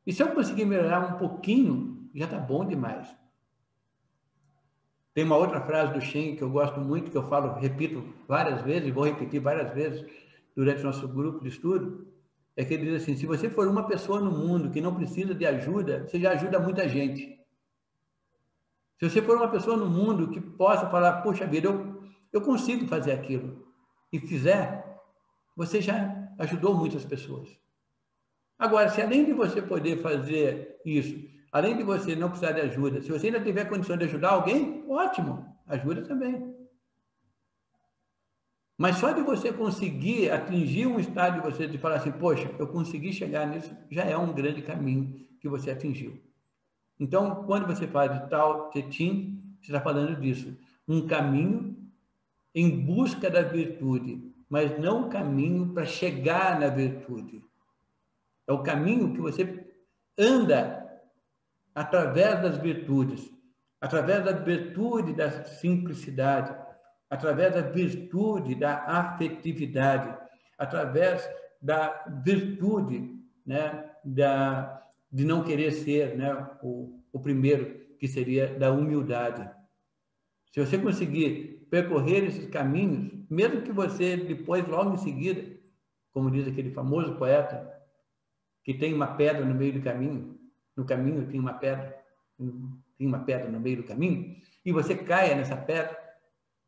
E se eu conseguir melhorar um pouquinho, já está bom demais. Tem uma outra frase do Shen que eu gosto muito, que eu falo, repito várias vezes, vou repetir várias vezes durante o nosso grupo de estudo, é que ele diz assim, se você for uma pessoa no mundo que não precisa de ajuda, você já ajuda muita gente. Se você for uma pessoa no mundo que possa falar, poxa vida, eu consigo fazer aquilo, e fizer, você já ajudou muitas pessoas. Agora, se além de você poder fazer isso, além de você não precisar de ajuda, se você ainda tiver condição de ajudar alguém, ótimo, ajuda também. Mas só de você conseguir atingir um estado de você de falar assim, poxa, eu consegui chegar nisso, já é um grande caminho que você atingiu. Então, quando você fala de Tao Te Ching, você está falando disso, um caminho em busca da virtude. mas não o caminho para chegar na virtude. É o caminho que você anda através das virtudes, através da virtude da simplicidade, através da virtude da afetividade, através da virtude, né, de não querer ser, né, o primeiro, que seria da humildade. Se você conseguir percorrer esses caminhos, mesmo que você depois, logo em seguida, como diz aquele famoso poeta, que tem uma pedra no meio do caminho, no caminho tem uma pedra no meio do caminho, e você caia nessa pedra,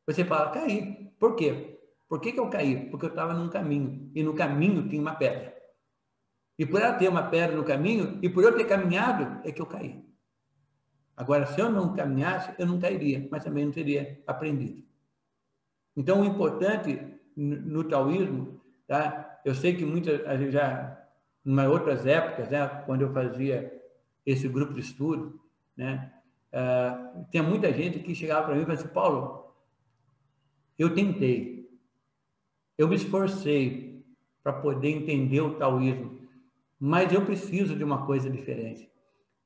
você fala, caí. Por quê? Por que eu caí? Porque eu estava num caminho, e no caminho tinha uma pedra. E por ela ter uma pedra no caminho, e por eu ter caminhado, é que eu caí. Agora, se eu não caminhasse, eu não cairia, mas também não teria aprendido. Então, o importante no taoísmo, tá? Eu sei que muitas, a gente já, em outras épocas, né, quando eu fazia esse grupo de estudo, né, tinha muita gente que chegava para mim e falava assim, Paulo, eu tentei, eu me esforcei para poder entender o taoísmo, mas eu preciso de uma coisa diferente.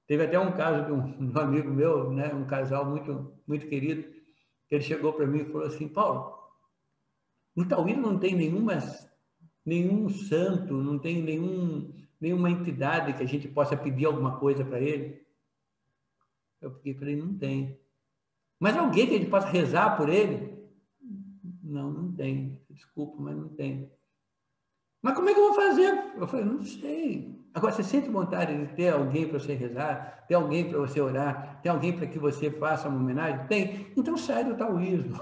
Teve até um caso de um amigo meu, né, um casal muito, muito querido, que ele chegou para mim e falou assim, Paulo, no taoísmo não tem nenhum santo, não tem nenhuma entidade que a gente possa pedir alguma coisa para ele. Eu falei, não tem. Mas alguém que a gente possa rezar por ele? Não, não tem. Desculpa, mas não tem. Mas como é que eu vou fazer? Eu falei, não sei. Agora, você sente vontade de ter alguém para você rezar, ter alguém para você orar, ter alguém para que você faça uma homenagem? Tem. Então sai do taoísmo.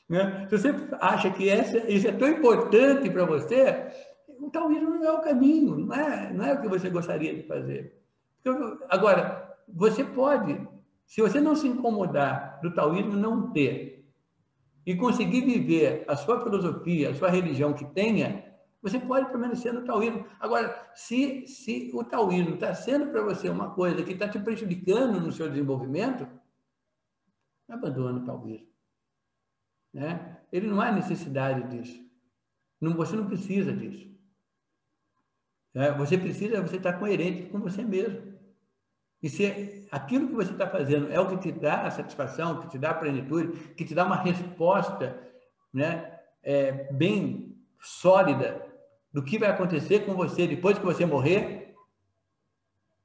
Né? Se você acha que isso é tão importante para você, o taoísmo não é o caminho, não é o que você gostaria de fazer. Agora, você pode, se você não se incomodar do taoísmo não ter, e conseguir viver a sua filosofia, a sua religião que tenha, você pode permanecer no taoísmo. Agora, se o taoísmo está sendo para você uma coisa que está te prejudicando no seu desenvolvimento, abandone o taoísmo. Né? Ele não há necessidade disso. Você não precisa disso. Você estar coerente com você mesmo. E se aquilo que você está fazendo é o que te dá a satisfação, que te dá a plenitude, que te dá uma resposta, né, bem sólida do que vai acontecer com você depois que você morrer,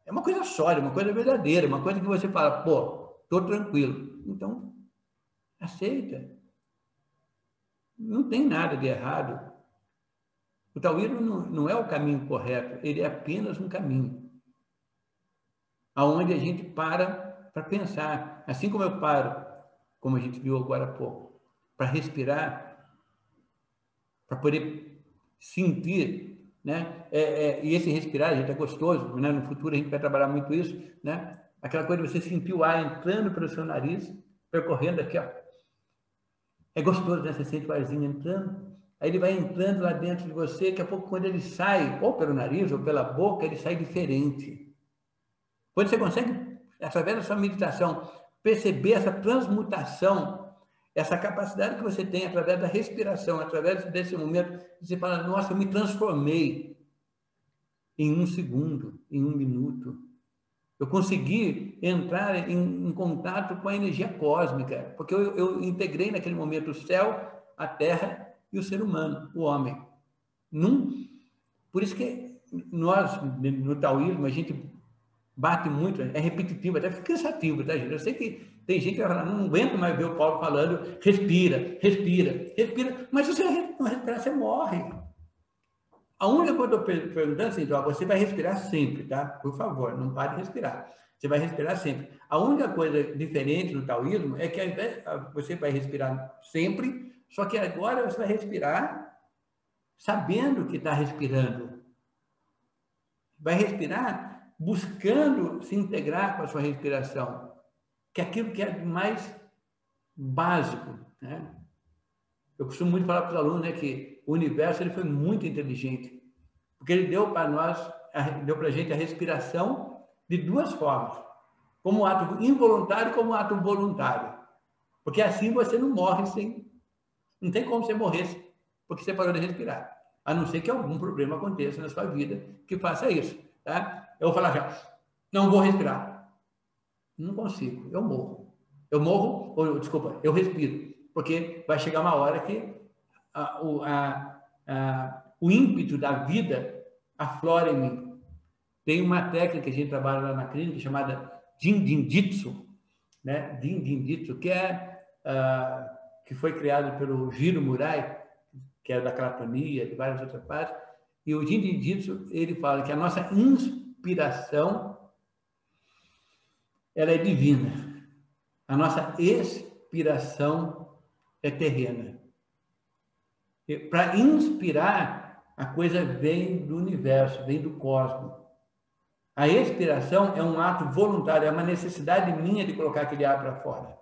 é uma coisa sólida, uma coisa verdadeira, uma coisa que você fala, pô, estou tranquilo. Então, aceita. Não tem nada de errado. O taoísmo não é o caminho correto, ele é apenas um caminho. Aonde a gente para pensar. Assim como eu paro, como a gente viu agora há pouco, para respirar, para poder sentir, né? E esse respirar, gente, é gostoso, né? No futuro a gente vai trabalhar muito isso, né? Aquela coisa de você sentir o ar entrando pelo seu nariz, percorrendo aqui, ó. É gostoso, né? Você sente o arzinho entrando, aí ele vai entrando lá dentro de você, daqui a pouco quando ele sai, ou pelo nariz ou pela boca, ele sai diferente. Quando você consegue, através da sua meditação, perceber essa transmutação, essa capacidade que você tem através da respiração, através desse momento, você fala, nossa, eu me transformei em 1 segundo, em 1 minuto. Eu consegui entrar em contato com a energia cósmica, porque eu integrei naquele momento o céu, a terra e o ser humano, o homem. Por isso que nós, no taoísmo, a gente bate muito, é repetitivo, até fica cansativo, tá, gente? Eu sei que tem gente que vai falar, não aguento mais ver o Paulo falando, respira, respira, respira, mas se você não respirar, você morre. A única coisa que eu estou perguntando é assim, você vai respirar sempre, tá? Por favor, não pare de respirar. Você vai respirar sempre. A única coisa diferente no taoísmo é que você vai respirar sempre, só que agora você vai respirar sabendo que está respirando. Vai respirar buscando se integrar com a sua respiração, que é aquilo que é mais básico, né? Eu costumo muito falar para os alunos, né, que o universo ele foi muito inteligente, porque ele deu para nós, deu para a gente a respiração de 2 formas, como um ato involuntário e como um ato voluntário, porque assim você não morre Não tem como você morrer porque você parou de respirar. A não ser que algum problema aconteça na sua vida que faça isso. Tá? Eu vou falar já, não vou respirar. Não consigo, eu morro. Eu morro, ou desculpa, eu respiro. Porque vai chegar uma hora que o ímpeto da vida aflora em mim. Tem uma técnica que a gente trabalha lá na clínica chamada Jindinjitsu, né? Jindinjitsu, que foi criado pelo Jiro Murai, que é da calatonia, de várias outras partes. E o Jindinjitsu, ele fala que a nossa inspiração ela é divina. A nossa expiração é terrena. Para inspirar, a coisa vem do universo, vem do cosmos. A expiração é um ato voluntário, é uma necessidade minha de colocar aquele ar para fora.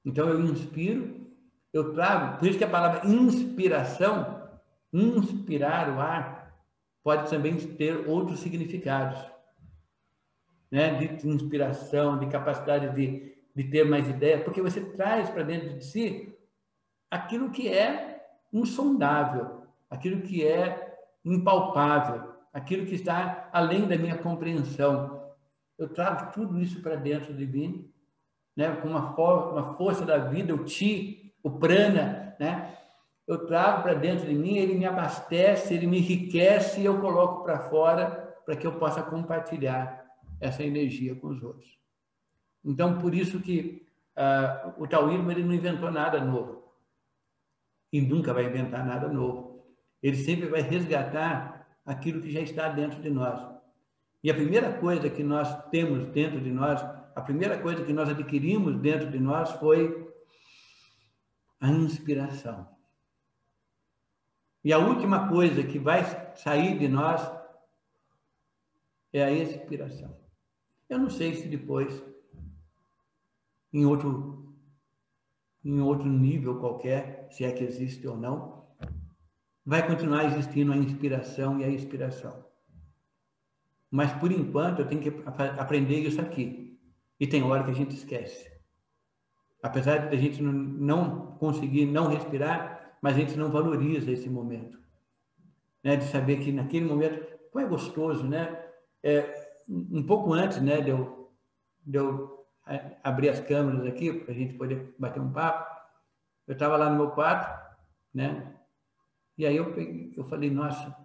Então, eu inspiro, eu trago, por isso que a palavra inspiração, inspirar o ar, pode também ter outros significados, né? De inspiração, de capacidade de ter mais ideia, porque você traz para dentro de si aquilo que é insondável, aquilo que é impalpável, aquilo que está além da minha compreensão. Eu trago tudo isso para dentro de mim, né? Com uma força da vida, o Chi, o Prana, né? Eu trago para dentro de mim, ele me abastece, ele me enriquece e eu coloco para fora para que eu possa compartilhar essa energia com os outros. Então, por isso que o taoísmo ele não inventou nada novo. E nunca vai inventar nada novo. Ele sempre vai resgatar aquilo que já está dentro de nós. E a primeira coisa que nós temos dentro de nós, a primeira coisa que nós adquirimos dentro de nós foi a inspiração. E a última coisa que vai sair de nós é a expiração. Eu não sei se depois, em outro nível qualquer, se é que existe ou não, vai continuar existindo a inspiração e a expiração. Mas, por enquanto, eu tenho que aprender isso aqui. E tem hora que a gente esquece. Apesar de a gente não conseguir não respirar, mas a gente não valoriza esse momento. Né? De saber que naquele momento, como é gostoso, né? Um pouco antes, né, de eu abrir as câmeras aqui, para a gente poder bater um papo, eu estava lá no meu quarto, né? E aí eu falei, nossa,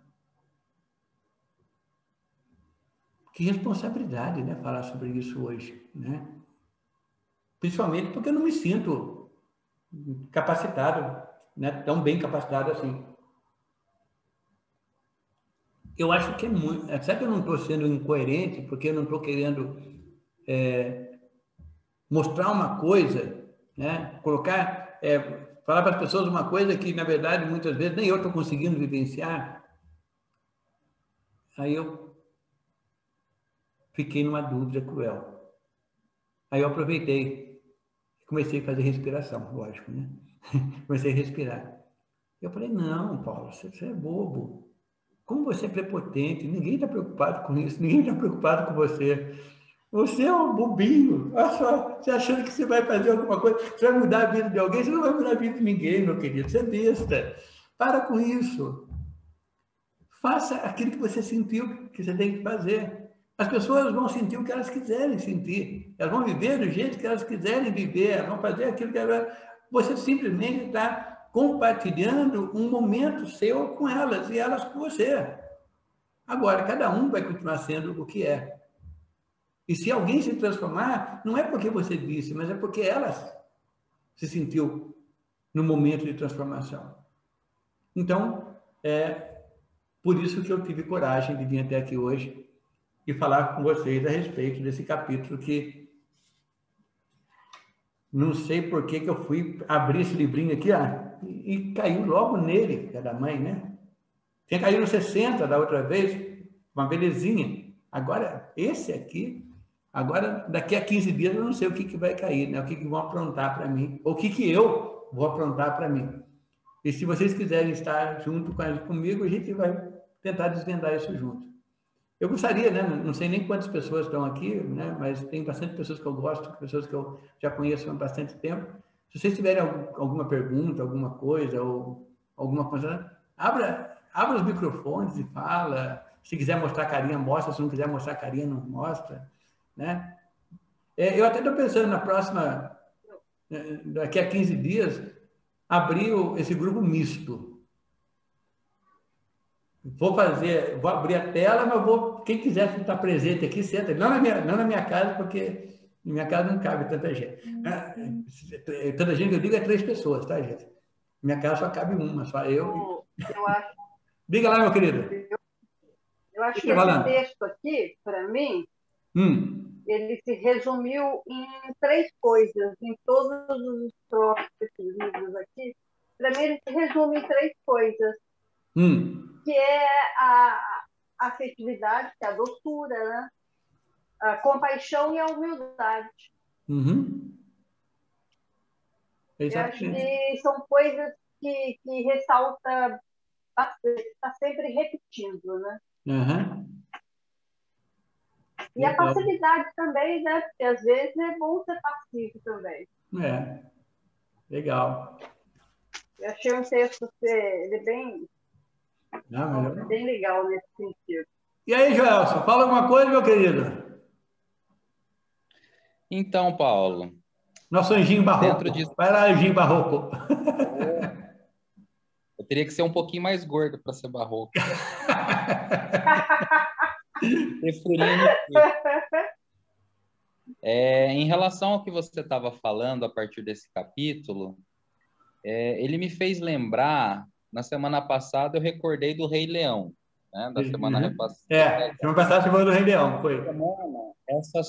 que responsabilidade, né, falar sobre isso hoje, né? Principalmente porque eu não me sinto capacitado, né, tão bem capacitado assim. Eu acho que é muito... Será que eu não estou sendo incoerente porque eu não estou querendo mostrar uma coisa, né? Falar para as pessoas uma coisa que, na verdade, muitas vezes nem eu estou conseguindo vivenciar. Aí eu fiquei numa dúvida cruel. Aí eu aproveitei, comecei a fazer respiração, lógico, né? Comecei a respirar. Eu falei, não, Paulo, você é bobo. Como você é prepotente, ninguém está preocupado com isso, ninguém está preocupado com você. Você é um bobinho. Olha só, você achando que você vai fazer alguma coisa, você vai mudar a vida de alguém, você não vai mudar a vida de ninguém, meu querido. Você é besta. Para com isso. Faça aquilo que você sentiu que você tem que fazer. As pessoas vão sentir o que elas quiserem sentir. Elas vão viver do jeito que elas quiserem viver. Elas vão fazer aquilo que elas... Você simplesmente está compartilhando um momento seu com elas e elas com você. Agora, cada um vai continuar sendo o que é. E se alguém se transformar, não é porque você disse, mas é porque ela se sentiu no momento de transformação. Então, por isso que eu tive coragem de vir até aqui hoje e falar com vocês a respeito desse capítulo que não sei por que eu fui abrir esse livrinho aqui e caiu logo nele, que é da mãe, né? Tinha caído no 60 da outra vez, uma belezinha. Agora, esse aqui... Agora, daqui a 15 dias, eu não sei o que vai cair, né? O que vão aprontar para mim, ou o que eu vou aprontar para mim. E se vocês quiserem estar junto comigo, a gente vai tentar desvendar isso junto. Eu gostaria, né? Não sei nem quantas pessoas estão aqui, né? Mas tem bastante pessoas que eu gosto, pessoas que eu já conheço há bastante tempo. Se vocês tiverem alguma pergunta, alguma coisa, ou alguma coisa, abra os microfones e fala. Se quiser mostrar a carinha, mostra. Se não quiser mostrar a carinha, não mostra. Né? Eu até estou pensando na próxima, daqui a 15 dias, abrir esse grupo misto. Vou abrir a tela, mas quem quiser estar presente aqui, senta. Não na minha casa, porque na minha casa não cabe tanta gente. Tanta gente que eu digo é 3 pessoas, tá, gente? Minha casa só cabe uma, só eu. Eu acho, Diga lá, meu querido. eu acho que esse texto aqui, para mim, ele se resumiu em 3 coisas, em todos os estrofes desses livros aqui. Para mim, ele se resume em 3 coisas, que é a afetividade, que é a doçura, né? A compaixão e a humildade. Eu acho que são coisas que ressalta bastante, está sempre repetindo, né? E a passividade também, né? Porque às vezes é bom ser passivo também. Legal. Eu achei um texto ele bem legal nesse sentido. E aí, Joelson, fala alguma coisa, meu querido? Então, Paulo. Nosso anjinho barroco. Vai lá, anjinho barroco. Eu teria que ser um pouquinho mais gordo para ser barroco. Em relação ao que você estava falando a partir desse capítulo, ele me fez lembrar, na semana passada eu recordei do Rei Leão, né? Da semana repassada. Semana passada você falou do Rei Leão, foi. Essa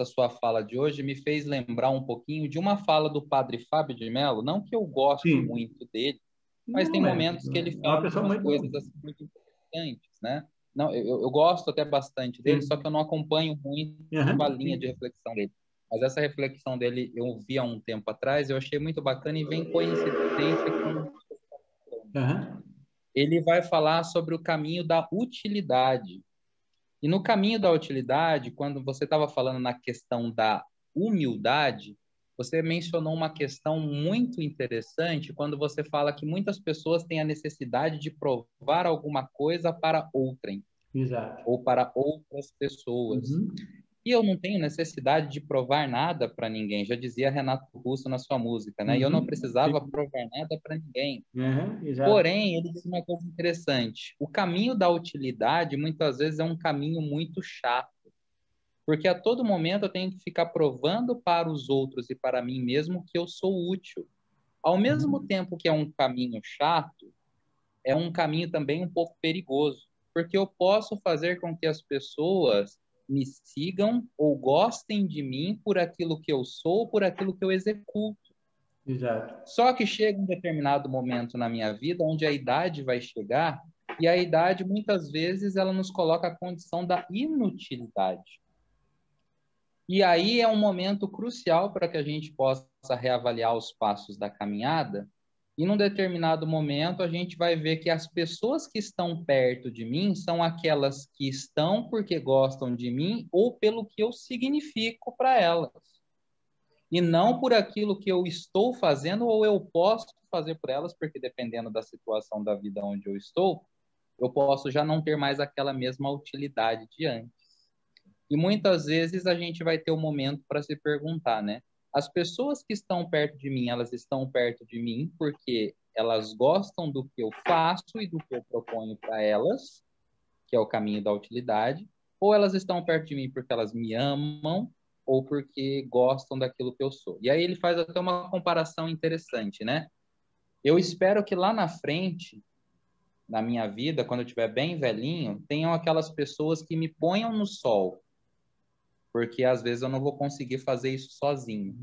sua fala de hoje me fez lembrar um pouquinho de uma fala do Padre Fábio de Mello, não que eu goste muito dele, mas tem momentos que ele fala umas coisas assim, muito importantes, né? Não, eu gosto até bastante dele, só que eu não acompanho muito a linha de reflexão dele. Mas essa reflexão dele eu vi há um tempo atrás, eu achei muito bacana e vem coincidência com... Ele vai falar sobre o caminho da utilidade. E no caminho da utilidade, quando você estava falando na questão da humildade, você mencionou uma questão muito interessante quando você fala que muitas pessoas têm a necessidade de provar alguma coisa para outrem. Exato. Ou para outras pessoas. E eu não tenho necessidade de provar nada para ninguém, já dizia Renato Russo na sua música, né? E eu não precisava provar nada para ninguém. Porém, ele disse uma coisa interessante. O caminho da utilidade, muitas vezes, é um caminho muito chato. Porque a todo momento eu tenho que ficar provando para os outros e para mim mesmo que eu sou útil. Ao mesmo tempo que é um caminho chato, é um caminho também um pouco perigoso. Porque eu posso fazer com que as pessoas me sigam ou gostem de mim por aquilo que eu sou, por aquilo que eu executo. Exato. Só que chega um determinado momento na minha vida onde a idade vai chegar e a idade, muitas vezes, ela nos coloca a condição da inutilidade. E aí é um momento crucial para que a gente possa reavaliar os passos da caminhada. E num determinado momento a gente vai ver que as pessoas que estão perto de mim são aquelas que estão porque gostam de mim ou pelo que eu significo para elas. E não por aquilo que eu estou fazendo ou eu posso fazer por elas, porque dependendo da situação da vida onde eu estou, eu posso já não ter mais aquela mesma utilidade de antes. E muitas vezes a gente vai ter um momento para se perguntar, né? As pessoas que estão perto de mim, elas estão perto de mim porque elas gostam do que eu faço e do que eu proponho para elas, que é o caminho da utilidade, ou elas estão perto de mim porque elas me amam ou porque gostam daquilo que eu sou. E aí ele faz até uma comparação interessante, né? Eu espero que lá na frente, na minha vida, quando eu estiver bem velhinho, tenham aquelas pessoas que me ponham no sol, porque às vezes eu não vou conseguir fazer isso sozinho.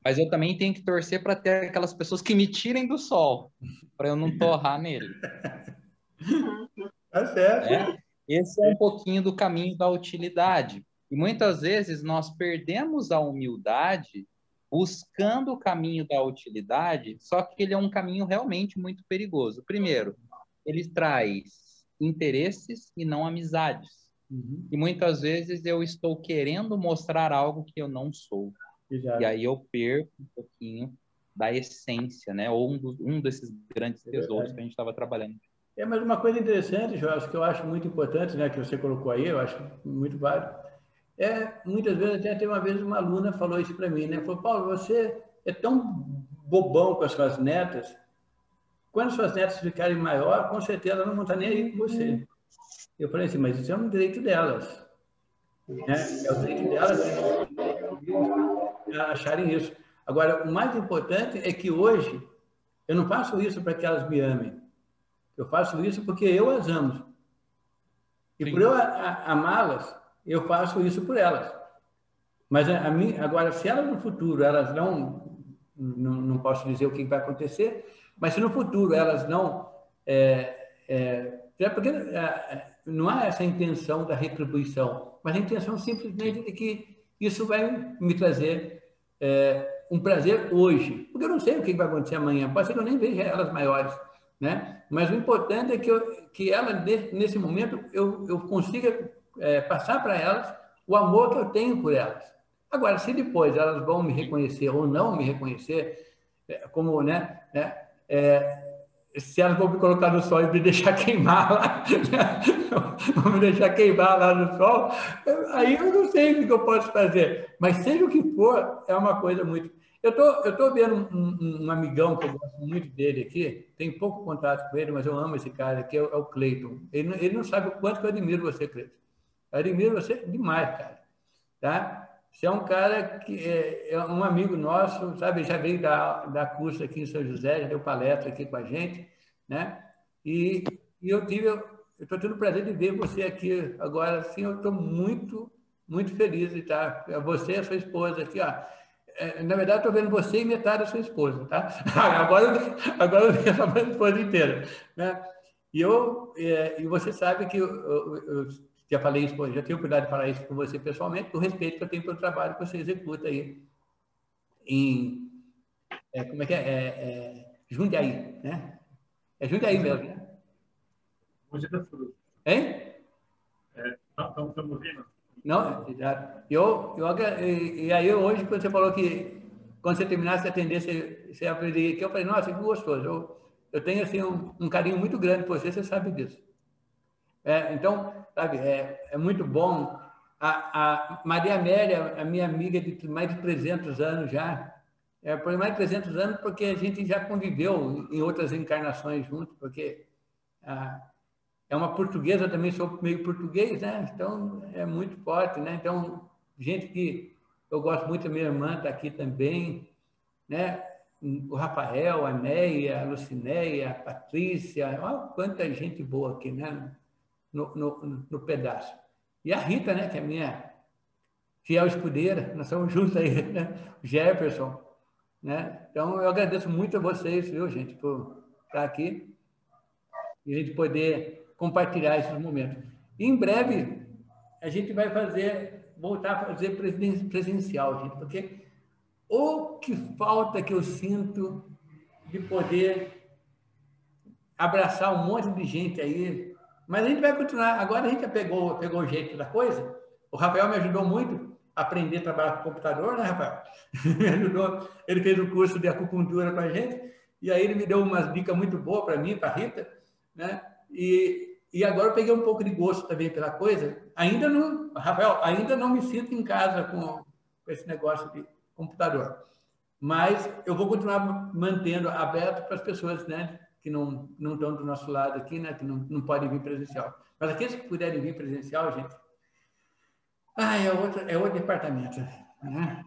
Mas eu também tenho que torcer para ter aquelas pessoas que me tirem do sol, para eu não torrar nele. Tá certo. Esse é um pouquinho do caminho da utilidade. E muitas vezes nós perdemos a humildade buscando o caminho da utilidade, só que ele é um caminho realmente muito perigoso. Primeiro, ele traz interesses e não amizades. E muitas vezes eu estou querendo mostrar algo que eu não sou. Exato. E aí eu perco um pouquinho da essência, né? Ou um desses grandes tesouros que a gente estava trabalhando. Mas uma coisa interessante, Jorge, que eu acho muito importante, né, que você colocou aí, eu acho muito válido, muitas vezes, até uma vez uma aluna falou isso para mim, né? Falou, Paulo, você é tão bobão com as suas netas, quando suas netas ficarem maior, com certeza elas não vão estar nem aí com você. Eu falei assim, mas isso é um direito delas. Né? É o direito delas acharem isso. Agora, o mais importante é que hoje eu não faço isso para que elas me amem. Eu faço isso porque eu as amo. E por eu amá-las, eu faço isso por elas. Mas agora, se elas no futuro, elas não posso dizer o que vai acontecer, mas se no futuro elas não... porque não há essa intenção da retribuição, mas a intenção simplesmente de que isso vai me trazer um prazer hoje. Porque eu não sei o que vai acontecer amanhã, pode ser que eu nem veja elas maiores, né? Mas o importante é que elas, nesse momento, eu consiga passar para elas o amor que eu tenho por elas. Agora, se depois elas vão me reconhecer ou não me reconhecer, como, né, se elas vão me colocar no sol e me deixar queimar lá, vão me deixar queimar lá no sol, aí eu não sei o que eu posso fazer. Mas seja o que for, é uma coisa muito... Eu tô vendo um amigão que eu gosto muito dele aqui, tenho pouco contato com ele, mas eu amo esse cara aqui, é o Cleiton. Ele não sabe o quanto que eu admiro você, Cleiton. Eu admiro você demais, cara. Tá? Você é um cara que é um amigo nosso, sabe? Já veio dar curso aqui em São José, já deu palestra aqui com a gente, né? E eu estou tendo o prazer de ver você aqui agora. Sim, eu estou muito, muito feliz de estar. Você e a sua esposa aqui, ó. Na verdade, estou vendo você e metade da sua esposa, tá? Agora eu vejo a sua esposa inteira, né? E você sabe que eu já falei isso, já tenho cuidado de falar isso com você pessoalmente, o respeito que eu tenho pelo trabalho que você executa aí em... como é que Jundiaí, né? É Jundiaí mesmo, né? Mogi das Cruzes. Hein? Estamos ouvindo? Não, exato. E aí hoje, quando você falou que quando você terminasse de atender, você aprenderia aqui, eu falei, nossa, que gostoso. Eu tenho assim, um carinho muito grande por você sabe disso. Então, sabe, é muito bom. A Maria Amélia, a minha amiga de mais de 300 anos já, por mais de 300 anos, porque a gente já conviveu em outras encarnações juntos, porque é uma portuguesa também, sou meio português, né? Então, é muito forte, né? Então, gente que eu gosto muito, a minha irmã está aqui também, né? O Rafael, a Neia, a Lucinéia, a Patrícia, olha quanta gente boa aqui, né? No pedaço. E a Rita, né? Que é a minha fiel escudeira, nós somos juntos aí, né? O Jefferson, né? Então, eu agradeço muito a vocês, viu, gente, por estar aqui e a gente poder compartilhar esses momentos. E em breve, a gente vai voltar a fazer presencial, gente, porque o que falta que eu sinto de poder abraçar um monte de gente aí, mas a gente vai continuar. Agora a gente já pegou o jeito da coisa. O Rafael me ajudou muito a aprender a trabalhar com computador, né, Rafael? Me ajudou. Ele fez um curso de acupuntura com a gente, e aí ele me deu umas dicas muito boas para mim, para a Rita, né? E agora eu peguei um pouco de gosto também pela coisa. Rafael, ainda não me sinto em casa com esse negócio de computador. Mas eu vou continuar mantendo aberto para as pessoas, né, que não estão do nosso lado aqui, né, que não podem vir presencial. Mas aqueles que puderem vir presencial, gente, é outro departamento, né?